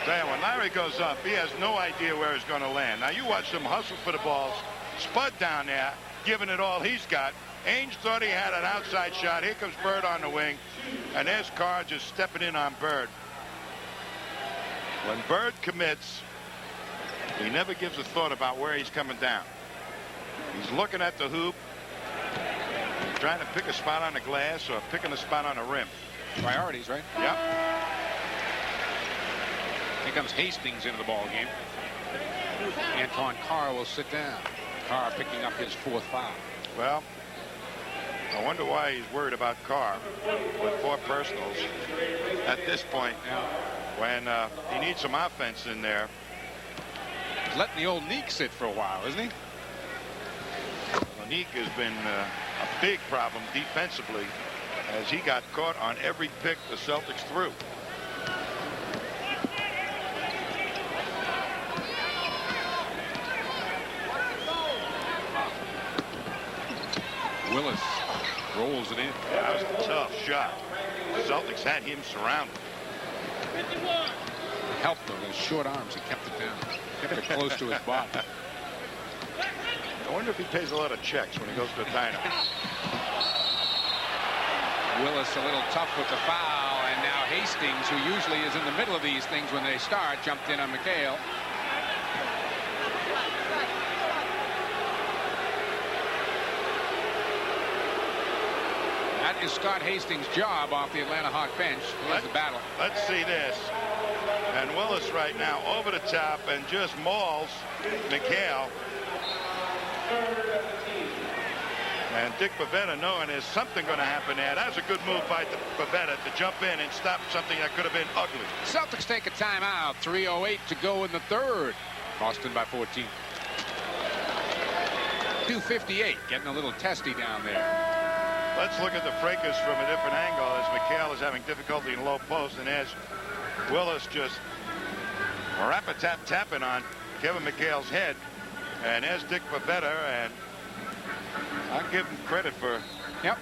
Man, when Larry goes up, he has no idea where he's going to land. Now, you watch him hustle for the balls. Spud down there, giving it all he's got. Ainge thought he had an outside shot. Here comes Bird on the wing. And there's Carr just stepping in on Bird. When Bird commits, he never gives a thought about where he's coming down. He's looking at the hoop, trying to pick a spot on the glass or picking a spot on the rim. Priorities, right? Yep. Here comes Hastings into the ball game. Antoine Carr will sit down. Carr picking up his 4th foul. Well, I wonder why he's worried about Carr with 4 personals at this point when he needs some offense in there. He's letting the old Neek sit for a while, isn't he? Well, Neek has been a big problem defensively as he got caught on every pick the Celtics threw. Willis rolls it in. Yeah, that was a tough shot. The Celtics had him surrounded. Helped though, those short arms. He kept it down. Kept it close to his body. I wonder if he pays a lot of checks when he goes to a diner. Willis a little tough with the foul, and now Hastings, who usually is in the middle of these things when they start, jumped in on McHale. That is Scott Hastings' job off the Atlanta Hawk bench. Here's the battle. Let's see this. And Willis right now over the top and just mauls McHale. And Dick Pavetta knowing there's something going to happen there. That's a good move by Pavetta to jump in and stop something that could have been ugly. Celtics take a timeout. 3:08 to go in the third. Boston by 14. 2:58. Getting a little testy down there. Let's look at the fracas from a different angle as McHale is having difficulty in low post, and as Willis just tapping on Kevin McHale's head. And as Dick Pavetta, and I'll give him credit for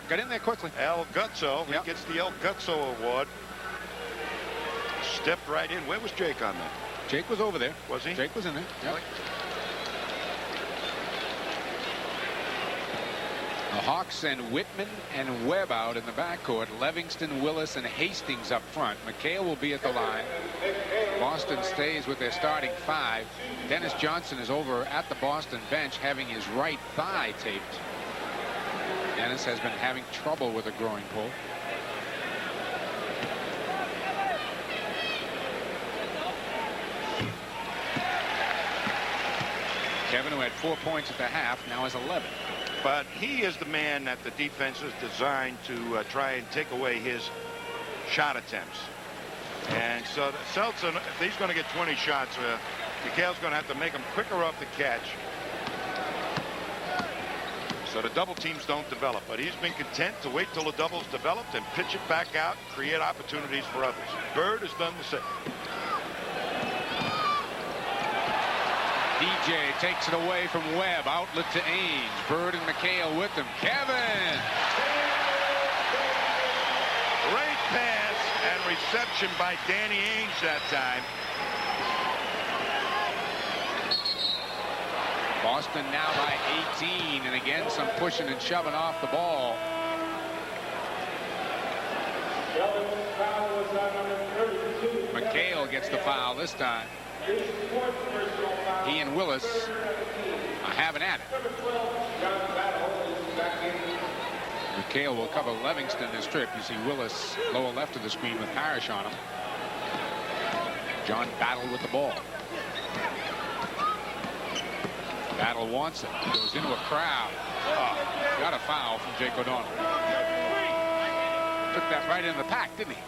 got in there quickly. El Guzzo. He gets the El Guzzo award. Stepped right in. Where was Jake on that? Jake was over there. Was he? Jake was in there. Yep. The Hawks send Whitman and Webb out in the backcourt. Livingston, Willis, and Hastings up front. McHale will be at the line. Boston stays with their starting 5. Dennis Johnson is over at the Boston bench having his right thigh taped. Dennis has been having trouble with a growing pull. Kevin, who had 4 points at the half, now has 11. But he is the man that the defense is designed to try and take away his shot attempts. And so the Celtics, if he's going to get 20 shots, McHale's going to have to make them quicker off the catch, so the double teams don't develop. But he's been content to wait till the double's developed and pitch it back out, create opportunities for others. Bird has done the same. DJ takes it away from Webb. Outlet to Ainge. Bird and McHale with him. Kevin! Great pass and reception by Danny Ainge that time. Boston now by 18, and again some pushing and shoving off the ball. McHale gets the foul this time. He and Willis are having at it. McHale will cover Livingston this trip. You see Willis lower left of the screen with Parrish on him. John Battle with the ball. Battle wants it. Goes into a crowd. Oh, got a foul from Jake O'Donnell. Took that right in the pack, didn't he?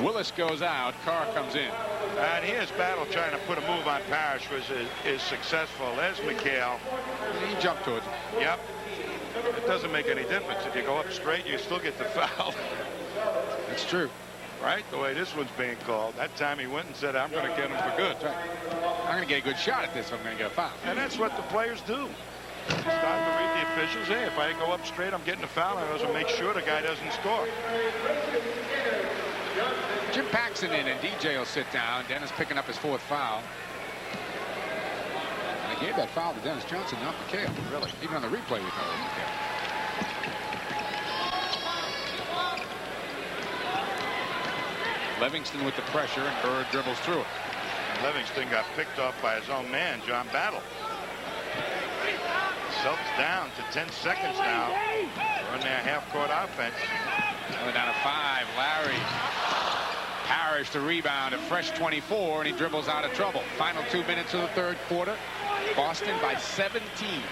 Willis goes out. Carr comes in. And here's Battle trying to put a move on Parrish, which is successful. There's McHale. He jumped towards him. Yep. It doesn't make any difference. If you go up straight, you still get the foul. That's true. Right? The way this one's being called. That time he went and said, I'm going to get him for good. That's right. I'm going to get a good shot at this if I'm going to get a foul. And that's what the players do. Start to read the officials. Hey, if I go up straight, I'm getting a foul. I also make sure the guy doesn't score. Jim Paxson in, and DJ will sit down. Dennis picking up his 4th foul. They gave that foul to Dennis Johnson, not McHale. Really? Even on the replay, we thought it was McHale. Livingston with the pressure, and Bird dribbles through it. Livingston got picked off by his own man, John Battle. Celtics down to 10 seconds now. Run their half-court offense. Now they're down to 5. Larry. Parrish the rebound, a fresh 24, and he dribbles out of trouble. Final 2 minutes of the 3rd quarter. Boston by 17.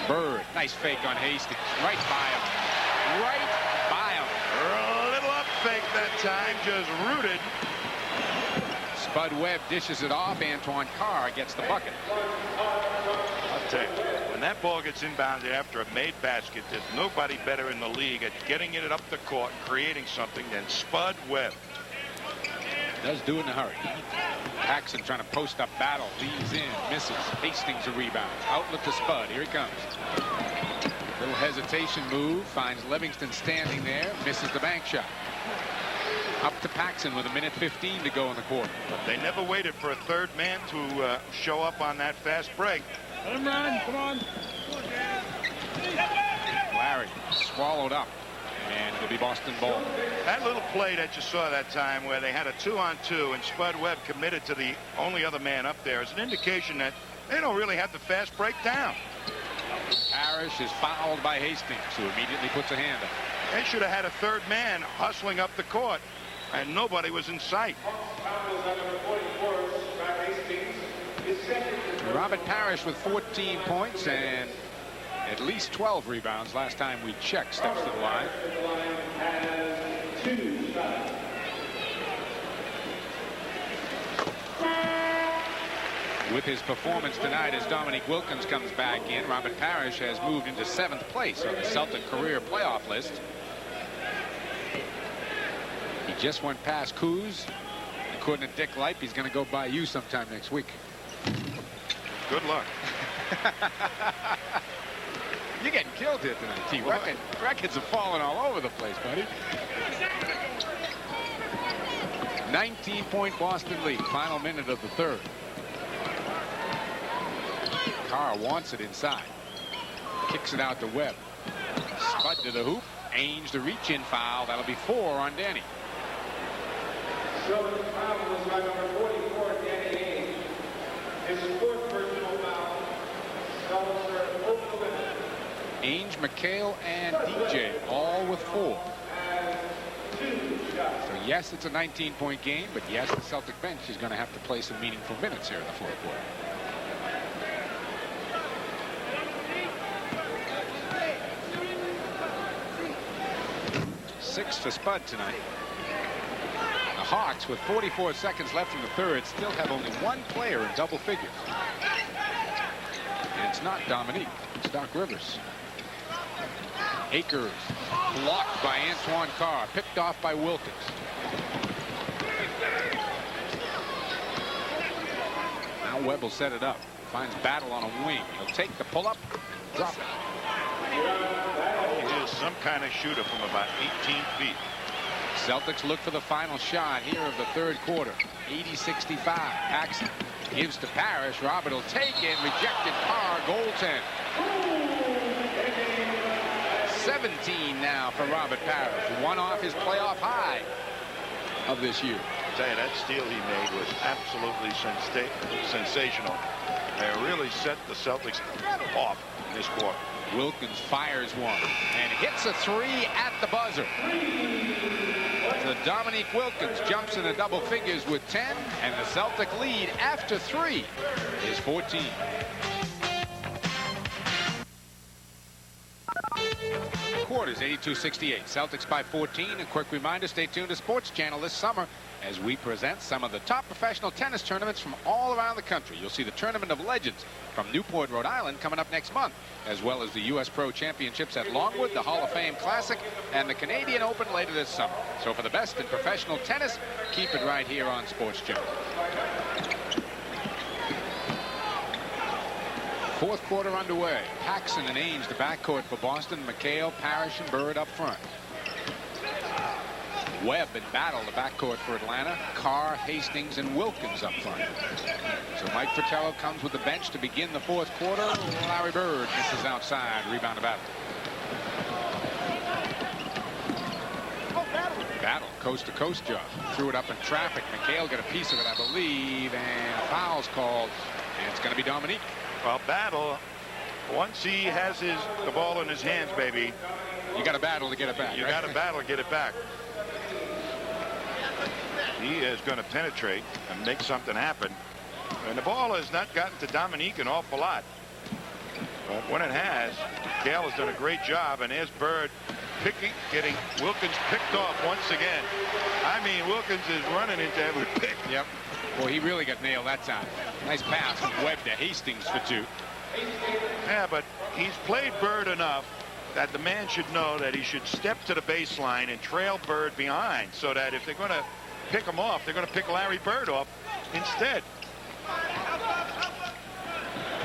Bird, nice fake on Hastings. Right by him. Right by him. A little up fake that time, just rooted. Spud Webb dishes it off. Antoine Carr gets the bucket. I'll tell you, when that ball gets inbounded after a made basket, there's nobody better in the league at getting it up the court and creating something than Spud Webb. Does do it in a hurry. Paxson trying to post up Battle. Leans in. Misses. Hastings a rebound. Outlet to Spud. Here he comes. Little hesitation move. Finds Livingston standing there. Misses the bank shot. Up to Paxson with 1:15 to go in the quarter. But they never waited for a third man to show up on that fast break. Let him run. Come on. Larry swallowed up, and it'll be Boston ball. That little play that you saw that time where they had a 2-on-2 and Spud Webb committed to the only other man up there is an indication that they don't really have the fast break down. Parrish is fouled by Hastings, who immediately puts a hand up. They should have had a third man hustling up the court, and nobody was in sight. Robert Parrish with 14 points and at least 12 rebounds last time we checked steps to the line. With his performance tonight as Dominique Wilkins comes back in, Robert Parrish has moved into 7th place on the Celtic career playoff list. He just went past Kuz. According to Dick Lipe, he's going to go by you sometime next week. Good luck. You're getting killed here tonight, T. Records are falling all over the place, buddy. 19-point Boston lead. Final minute of the 3rd. Carr wants it inside. Kicks it out to Webb. Spud to the hoop. Ainge the reach-in foul. That'll be 4 on Danny. So the foul was by number 44, Danny Ainge. His fourth personal foul. Celtics over the limit. Ainge, McHale, and DJ all with 4. So yes, it's a 19-point game, but yes, the Celtic bench is going to have to play some meaningful minutes here in the fourth quarter. Six for Spud tonight. The Hawks, with 44 seconds left in the third, still have only one player in double figures. And it's not Dominique, it's Doc Rivers. Akers blocked by Antoine Carr, picked off by Wilkins. Now Webb will set it up. Finds Battle on a wing. He'll take the pull-up, drop it. He is some kind of shooter from about 18 feet. Celtics look for the final shot here of the third quarter. 80-65. Paxson gives to Parrish. Robert will take it. Rejected. Carr. Goaltend. 17 now for Robert Parrish. One off his playoff high of this year. I tell you, that steal he made was absolutely sensational. They really set the Celtics off in this quarter. Wilkins fires one and hits a 3 at the buzzer. So Dominique Wilkins jumps into double figures with 10, and the Celtic lead after 3 is 14. Quarters 82-68. Celtics by 14. A quick reminder, stay tuned to Sports Channel this summer as we present some of the top professional tennis tournaments from all around the country. You'll see the Tournament of Legends from Newport, Rhode Island coming up next month, as well as the U.S. Pro Championships at Longwood, the Hall of Fame Classic, and the Canadian Open later this summer. So for the best in professional tennis, keep it right here on Sports Channel. Fourth quarter underway. Paxson and Ainge the backcourt for Boston. McHale, Parrish, and Bird up front. Webb and Battle the backcourt for Atlanta. Carr, Hastings, and Wilkins up front. So Mike Fratello comes with the bench to begin the fourth quarter. Larry Bird misses outside. Rebound to Battle. Battle, coast-to-coast job. Threw it up in traffic. McHale got a piece of it, I believe, and a foul's called. And it's going to be Dominique. Well, Battle, once he has the ball in his hands, baby, you got to battle to get it back. You got to battle to get it back. He is going to penetrate and make something happen. And the ball has not gotten to Dominique an awful lot. But when it has, Gale has done a great job. And there's Bird getting Wilkins picked off once again. I mean, Wilkins is running into every pick. Yep. Well, he really got nailed that time. Nice pass from Webb to Hastings for 2. Yeah, but he's played Bird enough that the man should know that he should step to the baseline and trail Bird behind, so that if they're going to pick him off, they're going to pick Larry Bird off instead.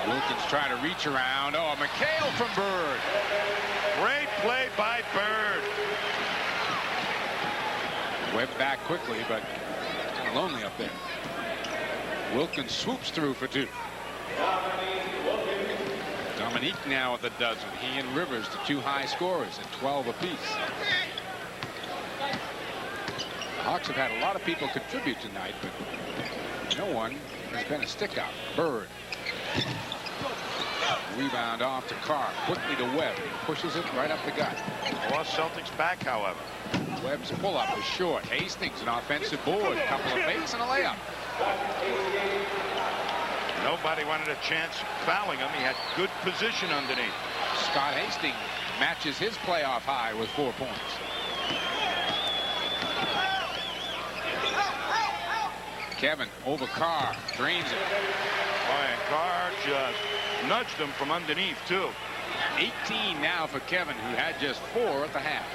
Wilkins trying to reach around. Oh, McHale from Bird. Great play by Bird. Webb back quickly, but kind of lonely up there. Wilkins swoops through for 2. Dominique now at the dozen. He and Rivers, the 2 high scorers at 12 apiece. The Hawks have had a lot of people contribute tonight, but no one has been a stick out. Bird. Rebound off to Carr. Quickly to Webb. He pushes it right up the gut. Lost Celtics back, however. Webb's pull-up is short. Hastings, an offensive board. Couple of fakes and a layup. Nobody wanted a chance fouling him. He had good position underneath. Scott Hastings matches his playoff high with 4 points. Kevin over Carr. Drains it. Boy, and Carr just nudged him from underneath, too. 18 now for Kevin, who had just 4 at the half.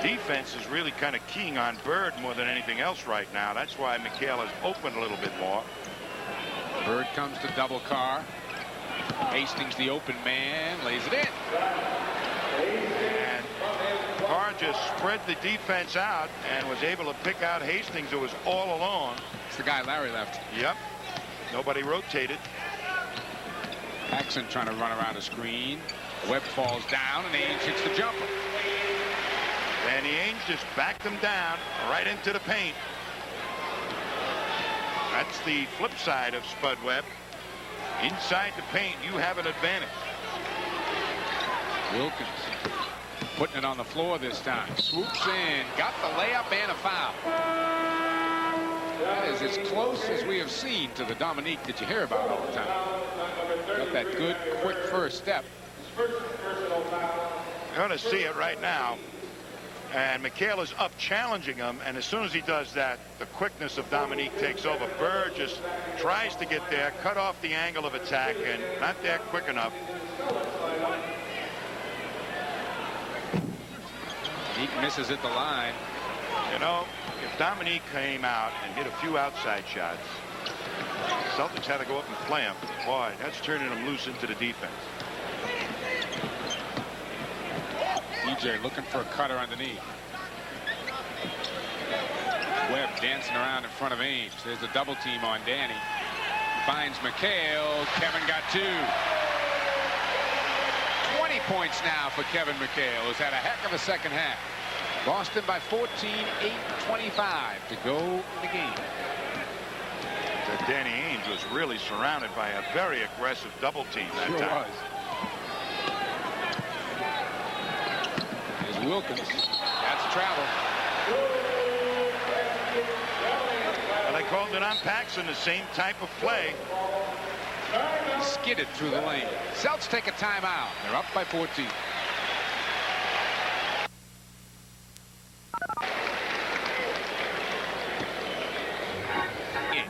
Defense is really kind of keying on Bird more than anything else right now. That's why McHale has opened a little bit more. Bird comes to double Carr. Hastings, the open man, lays it in. And Carr just spread the defense out and was able to pick out Hastings, who was all alone. It's the guy Larry left. Yep. Nobody rotated. Paxson trying to run around a screen. Webb falls down, and Ainge hits the jumper. Danny Ainge just backed him down right into the paint. That's the flip side of Spud Webb. Inside the paint, you have an advantage. Wilkins putting it on the floor this time. Swoops in, got the layup and a foul. That is as close as we have seen to the Dominique that you hear about all the time. Got that good, quick first step. You're going to see it right now. And McHale is up challenging him, and as soon as he does that, the quickness of Dominique takes over. Bird just tries to get there, cut off the angle of attack, and not there quick enough. He misses at the line. You know, if Dominique came out and hit a few outside shots, Celtics had to go up and play him. Boy, that's turning him loose into the defense. DJ looking for a cutter underneath. Webb dancing around in front of Ainge. There's a double team on Danny. Finds McHale. Kevin got 2. 20 points now for Kevin McHale, who's had a heck of a second half. Boston by 14, 8:25 to go in the game. Danny Ainge was really surrounded by a very aggressive double team that Sure time. was. There's Wilkins. That's travel. Well, they called it on Paxson, the same type of play. He skidded through the lane. Celtics take a timeout. They're up by 14.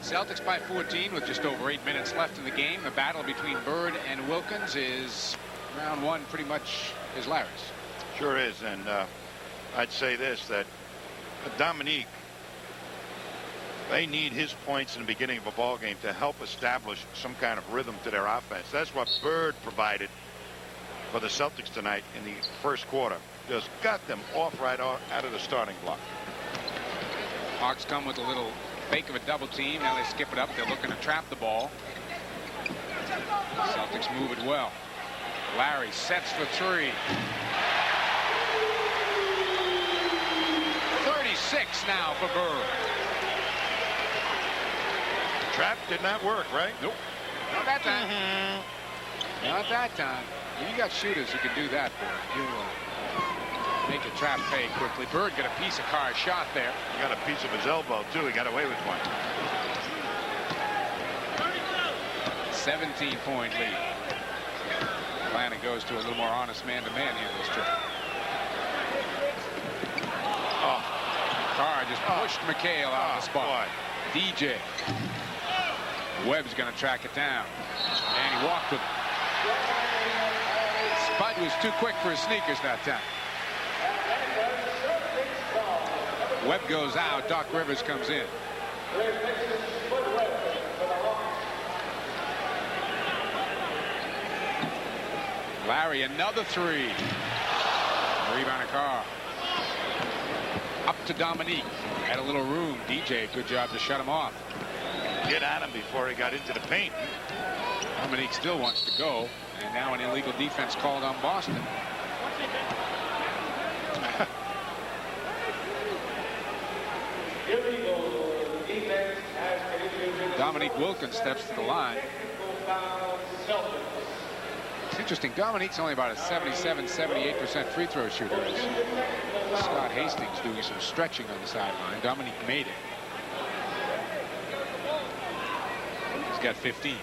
Celtics by 14 with just over 8 minutes left in the game. The battle between Bird and Wilkins is round one pretty much is Larry's. Sure is, and I'd say this, that Dominique, they need his points in the beginning of a ball game to help establish some kind of rhythm to their offense. That's what Bird provided for the Celtics tonight in the first quarter. Just got them off right out of the starting block. Hawks come with a little fake of a double team. Now they skip it up. They're looking to trap the ball. Celtics move it well. Larry sets for 3. 36 now for Bird. Trap did not work, right? Nope. Not that time. Not that time. You got shooters who can do that for you. Make a trap pay quickly. Bird got a piece of Carr's shot there. He got a piece of his elbow, too. He got away with one. 17-point lead. Atlanta goes to a little more honest man-to-man here this trip. Oh, Carr just pushed McHale out of the spot. Boy. DJ. Webb's going to track it down. And he walked with it. Spud was too quick for his sneakers that time. Webb goes out. Doc Rivers comes in. Larry, another 3. Rebound of Carr. Up to Dominique. Had a little room. DJ, good job to shut him off. Get at him before he got into the paint. Dominique still wants to go. And now an illegal defense called on Boston. Dominique Wilkins steps to the line. It's interesting. Dominique's only about a 77-78% free throw shooter. As Scott Hastings doing some stretching on the sideline. Dominique made it. He's got 15.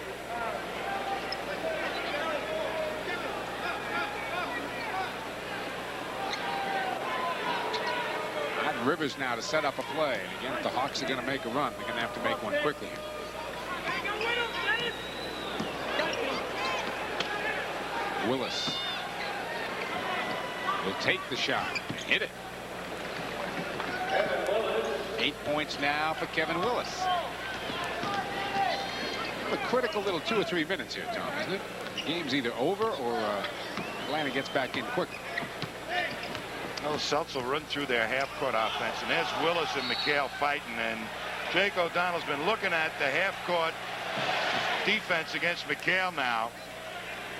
Rivers now to set up a play. And again, if the Hawks are going to make a run, they're going to have to make one quickly. Willis will take the shot and hit it. 8 points now for Kevin Willis. A critical little 2 or 3 minutes here, Tom, isn't it? The game's either over or Atlanta gets back in quickly. Well, Celtics will run through their half-court offense, and there's Willis and McHale fighting, and Jake O'Donnell's been looking at the half-court defense against McHale now,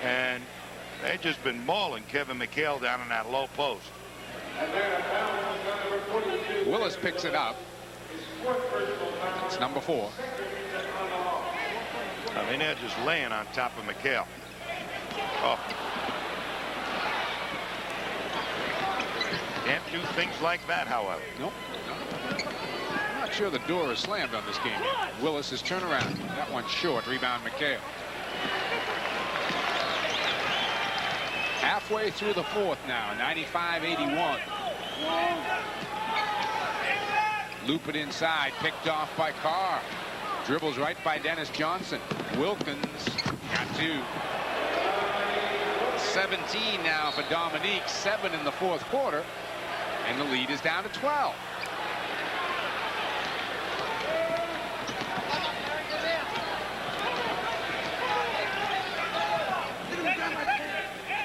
and they've just been mauling Kevin McHale down in that low post. Willis picks it up. It's number 4. I mean, they're just laying on top of McHale. Oh. Can't do things like that, however. Nope. I'm not sure the door is slammed on this game. Willis's turnaround. That one short. Rebound McHale. Halfway through the 4th now. 95-81. Loop it inside. Picked off by Carr. Dribbles right by Dennis Johnson. Wilkins got 2. 17 now for Dominique. 7 in the 4th quarter. And the lead is down to 12.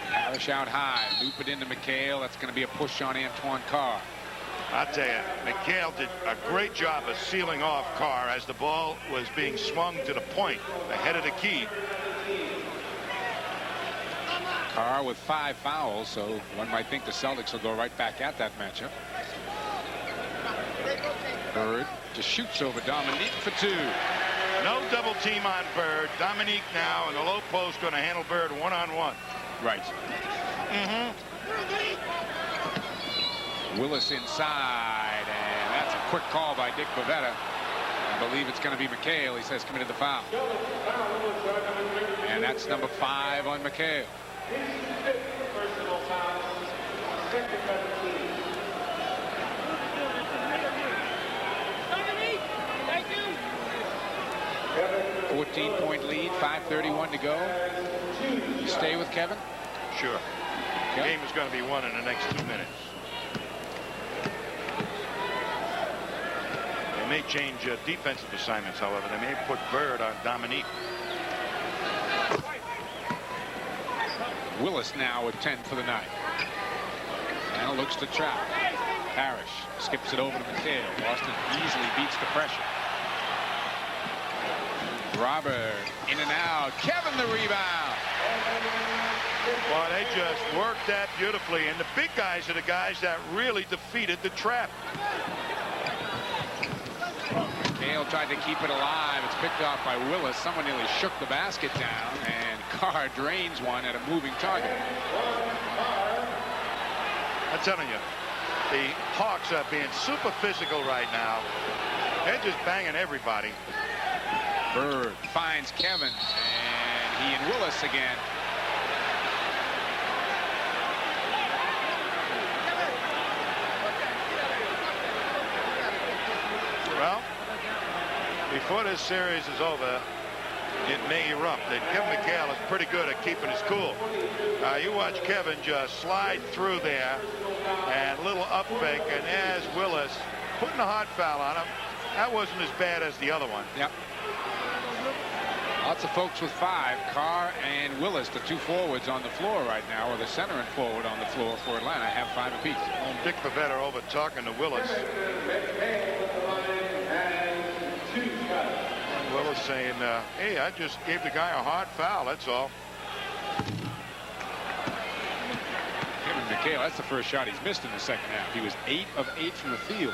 Parrish out high. Loop it into McHale. That's going to be a push on Antoine Carr. I'll tell you, McHale did a great job of sealing off Carr as the ball was being swung to the point, ahead of the key. Carr with 5 fouls, so one might think the Celtics will go right back at that matchup. Bird just shoots over Dominique for 2. No double team on Bird. Dominique now in the low post going to handle Bird one-on-one. Right. Willis inside, and that's a quick call by Dick Bavetta. I believe it's going to be McHale. He says committed the foul. And that's number 5 on McHale. Personal foul. Second by the team. 14-point lead, 5:31 to go. You stay with Kevin? Sure. The game is going to be won in the next 2 minutes. They may change defensive assignments, however. They may put Bird on Dominique. Willis now with 10 for the night. And looks to trap. Parrish skips it over to McHale. Boston easily beats the pressure. Robert in and out. Kevin the rebound. Well, they just worked that beautifully. And the big guys are the guys that really defeated the trap. McHale tried to keep it alive. It's picked off by Willis. Someone nearly shook the basket down, and Carr drains one at a moving target. I'm telling you, the Hawks are being super physical right now. They're just banging everybody. Bird finds Kevin, and he and Willis again. Well, before this series is over, it may erupt. And Kevin McHale is pretty good at keeping his cool. You watch Kevin just slide through there, and a little up fake, and as Willis putting a hard foul on him. That wasn't as bad as the other one. Yep. Lots of folks with 5. Carr and Willis, the 2 forwards on the floor right now, or the center and forward on the floor for Atlanta, have 5 apiece. And Dick Bavetta over talking to Willis. And Willis saying, hey, I just gave the guy a hard foul, that's all. Kevin McHale, that's the first shot he's missed in the second half. He was 8 of 8 from the field.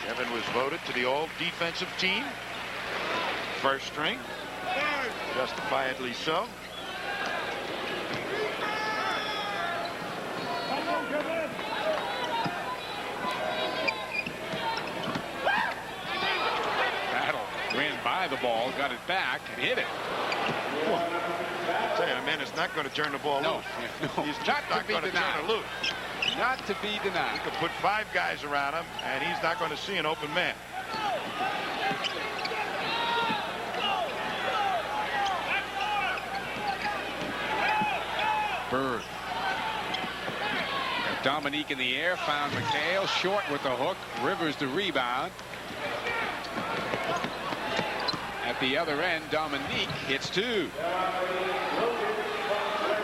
Kevin was voted to the all defensive team. First string. Justifiably so. Battle ran by the ball, got it back, and hit it. I tell you, man, it's not going to turn the ball loose. No. He's not going to turn it loose. Not to be denied. He could put 5 guys around him, and he's not going to see an open man. Bird. Got Dominique in the air, found McHale, short with the hook. Rivers the rebound. At the other end, Dominique hits 2.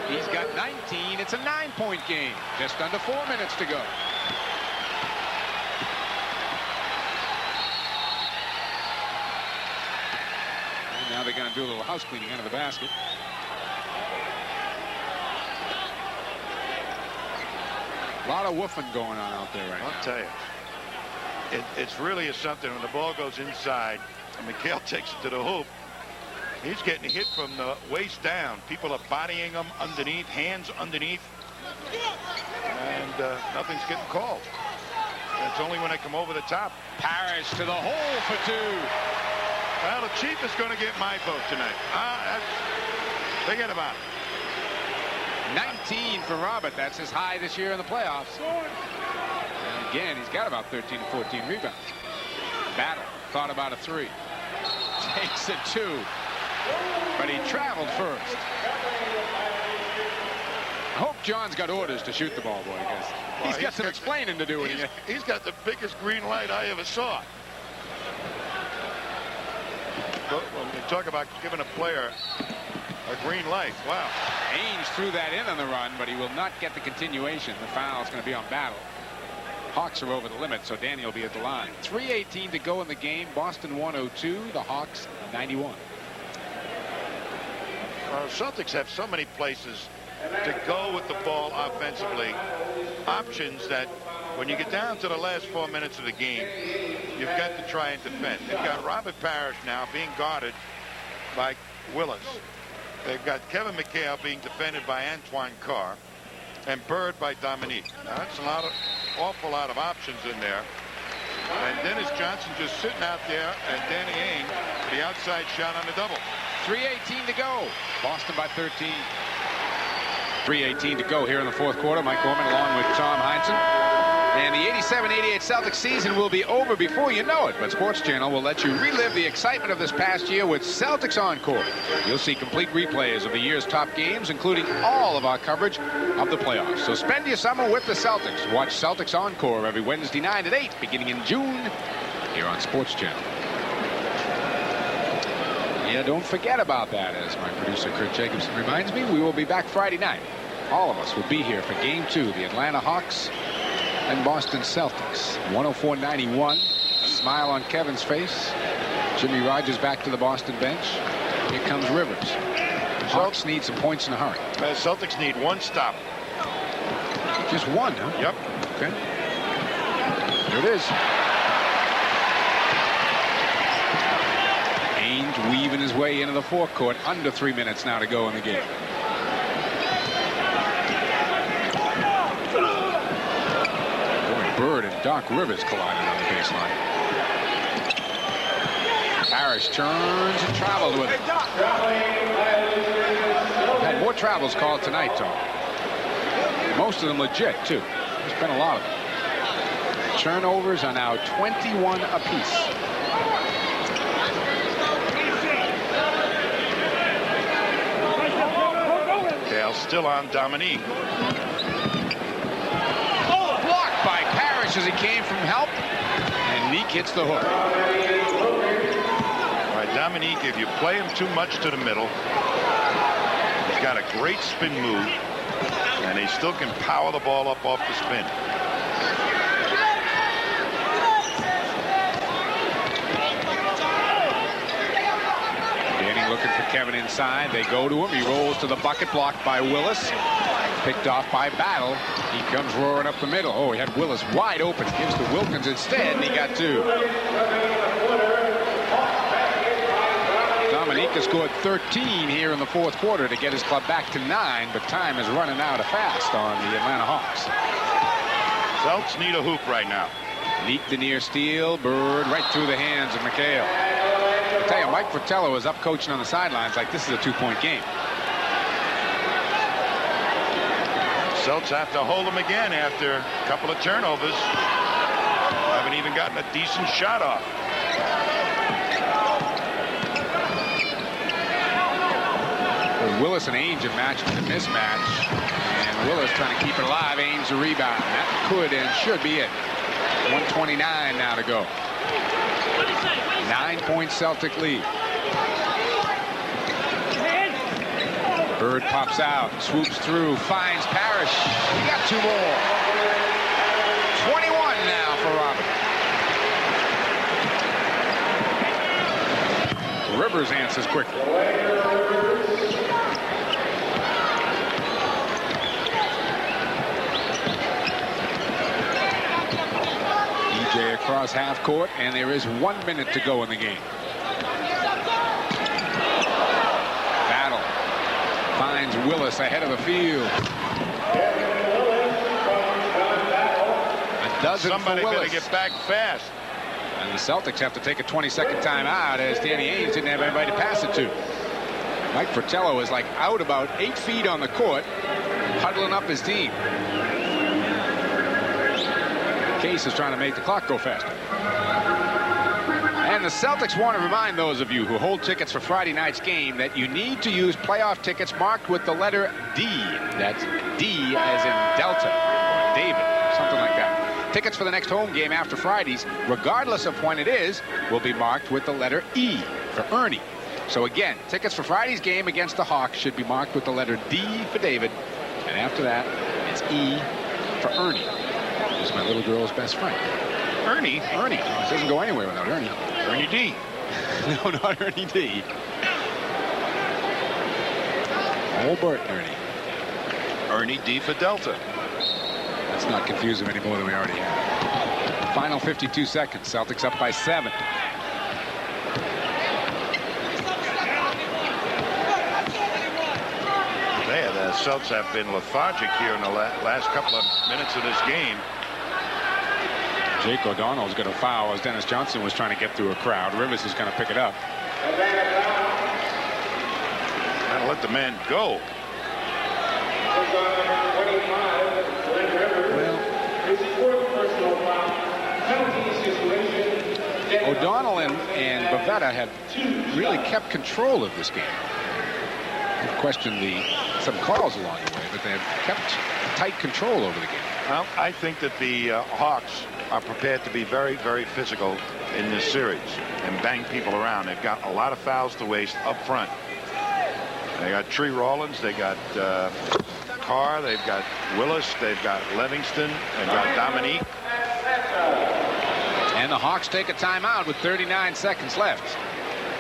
He's got 19. It's a 9-point game. Just under 4 minutes to go. Now they're going to do a little house cleaning under the basket. A lot of woofing going on out there right now. I'll tell you. It's really something when the ball goes inside and McHale takes it to the hoop. He's getting hit from the waist down. People are bodying him underneath, hands underneath, and nothing's getting called. It's only when they come over the top. Parrish to the hole for two. Well, the Chief is going to get my vote tonight. Forget about it. 19 for Robert. That's his high this year in the playoffs. And again, he's got about 13 to 14 rebounds. Battle. Thought about a three. Takes a two. But he traveled first. I hope John's got orders to shoot the ball, boy, because he's got some explaining to do. He's got the biggest green light I ever saw. But when you talk about giving a player a green light, wow. Ainge threw that in on the run, but he will not get the continuation. The foul is going to be on Battle. Hawks are over the limit, so Danny will be at the line. 3:18 to go in the game. Boston 102, the Hawks 91. Celtics have so many places to go with the ball offensively. Options that when you get down to the last 4 minutes of the game, you've got to try and defend. They've got Robert Parrish now being guarded by Willis. They've got Kevin McHale being defended by Antoine Carr and Bird by Dominique. Now, that's awful lot of options in there. And Dennis Johnson just sitting out there, and Danny Ainge the outside shot on the double. 3:18 to go. Boston by 13. 3:18 to go here in the fourth quarter. Mike Gorman along with Tom Heinsohn. And the 87-88 Celtics season will be over before you know it. But Sports Channel will let you relive the excitement of this past year with Celtics Encore. You'll see complete replays of the year's top games, including all of our coverage of the playoffs. So spend your summer with the Celtics. Watch Celtics Encore every Wednesday night at 8, beginning in June, here on Sports Channel. Yeah, don't forget about that, as my producer Kurt Jacobson reminds me. We will be back Friday night. All of us will be here for Game 2, the Atlanta Hawks and Boston Celtics. 104-91. A smile on Kevin's face. Jimmy Rogers back to the Boston bench. Here comes Rivers. Hawks need some points in a hurry. Celtics need one stop. Just one, huh? Yep. Okay. Here it is. Ainge weaving his way into the forecourt. Under 3 minutes now to go in the game. Bird and Doc Rivers collided on the baseline. Parrish turns and traveled with it. Had more travels called tonight, Tom. Most of them legit, too. There's been a lot of them. Turnovers are now 21 apiece. Dale still on Dominique. By Parrish as he came from help, and Neek hits the hook. All right, Dominique, if you play him too much to the middle, he's got a great spin move, and he still can power the ball up off the spin. Danny looking for Kevin inside. They go to him. He rolls to the bucket, blocked by Willis. Picked off by Battle. He comes roaring up the middle. Oh, he had Willis wide open. Gives to Wilkins instead, and he got two. Dominique has scored 13 here in the fourth quarter to get his club back to 9, but time is running out fast on the Atlanta Hawks. Celtics need a hoop right now. Neek the near steal. Bird right through the hands of McHale. I tell you, Mike Fratello is up coaching on the sidelines like this is a two-point game. Celtics have to hold them again after a couple of turnovers. Haven't even gotten a decent shot off. Well, Willis and Ainge have matched the mismatch. And Willis trying to keep it alive. Ainge the rebound. That could and should be it. 1:29 now to go. 9-point Celtic lead. Bird pops out, swoops through, finds Parrish. He got two more. 21 now for Robert. Rivers answers quickly. DJ across half court, and there is 1 minute to go in the game. Battle finds Willis ahead of the field. A dozen Somebody for Willis. better get back fast. And the Celtics have to take a 20-second timeout as Danny Ainge didn't have anybody to pass it to. Mike Fratello is like out about 8 feet on the court, huddling up his team. Case is trying to make the clock go faster. And the Celtics want to remind those of you who hold tickets for Friday night's game that you need to use playoff tickets marked with the letter D. That's D as in Delta or David, something like that. Tickets for the next home game after Friday's, regardless of when it is, will be marked with the letter E for Ernie. So again, tickets for Friday's game against the Hawks should be marked with the letter D for David. And after that, it's E for Ernie. He's my little girl's best friend. Ernie? Ernie. It doesn't go anywhere without Ernie. Ernie D. No, not Ernie D. Old Bert Ernie. Ernie D for Delta. Let's not confuse him any more than we already have. Final 52 seconds. Celtics up by 7. The Celtics have been lethargic here in the last couple of minutes of this game. Jake O'Donnell's going to foul as Dennis Johnson was trying to get through a crowd. Rivers is going to pick it up. Gotta let the man go. O'Donnell and Bavetta have really kept control of this game. They've questioned some calls along the way, but they've kept tight control over the game. Well, I think that the Hawks are prepared to be very, very physical in this series and bang people around. They've got a lot of fouls to waste up front. They got Tree Rollins, they got Carr, they've got Willis, they've got Livingston, they've got Dominique. And the Hawks take a timeout with 39 seconds left.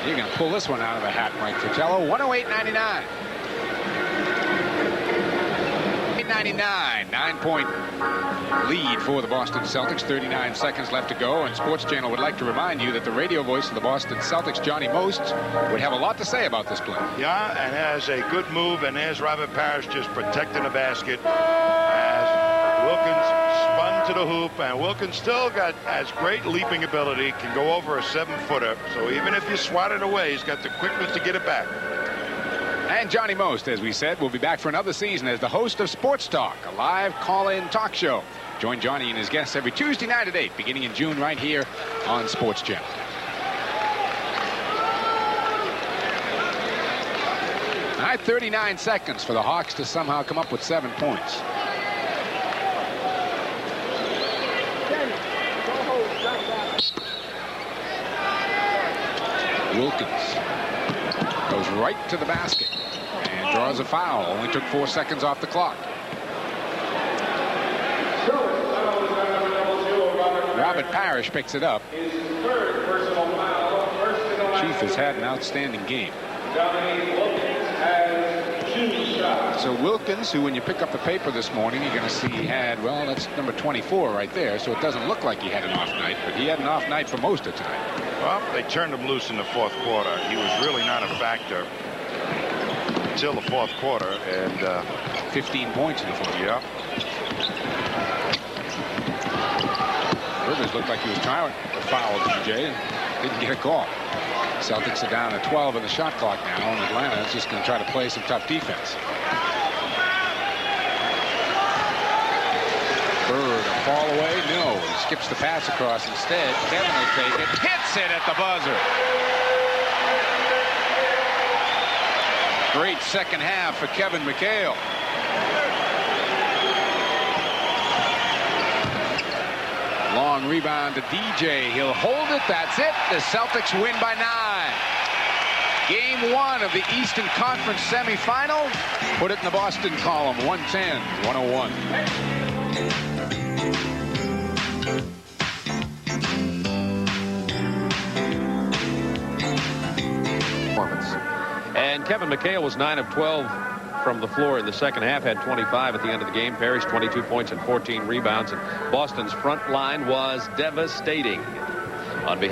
You're going to pull this one out of the hat, Mike Fratello. 108.99. 8.99. 9-point lead for the Boston Celtics. 39 seconds left to go. And Sports Channel would like to remind you that the radio voice of the Boston Celtics, Johnny Most, would have a lot to say about this play. Yeah, and has a good move. And there's Robert Parrish just protecting the basket as Wilkins spun to the hoop. And Wilkins still has great leaping ability, can go over a 7-footer. So even if you swat it away, he's got the quickness to get it back. And Johnny Most, as we said, will be back for another season as the host of Sports Talk, a live call-in talk show. Join Johnny and his guests every Tuesday night at 8, beginning in June, right here on Sports Channel. All right, 39 seconds for the Hawks to somehow come up with 7 points. Wilkins goes right to the basket and draws a foul. Only took 4 seconds off the clock. Robert Parrish picks it up. Chief has had an outstanding game. So Wilkins, who when you pick up the paper this morning, you're going to see he had, well, that's number 24 right there. So it doesn't look like he had an off night, but he had an off night for most of tonight. Well, they turned him loose in the 4th quarter. He was really not a factor until the 4th quarter, and 15 points in the 4th. Yeah. Rivers looked like he was trying to foul DJ and didn't get a call. Celtics are down at 12 in the shot clock now, and Atlanta is just going to try to play some tough defense. Bird, a fall away? No. He skips the pass across instead. Kevin will take it. Hits it at the buzzer. Great second half for Kevin McHale. Long rebound to DJ. He'll hold it. That's it. The Celtics win by 9. Game 1 of the Eastern Conference semifinal. Put it in the Boston column. 110-101. And Kevin McHale was 9 of 12 from the floor in the second half, had 25 at the end of the game. Parrish 22 points and 14 rebounds. And Boston's front line was devastating. On behalf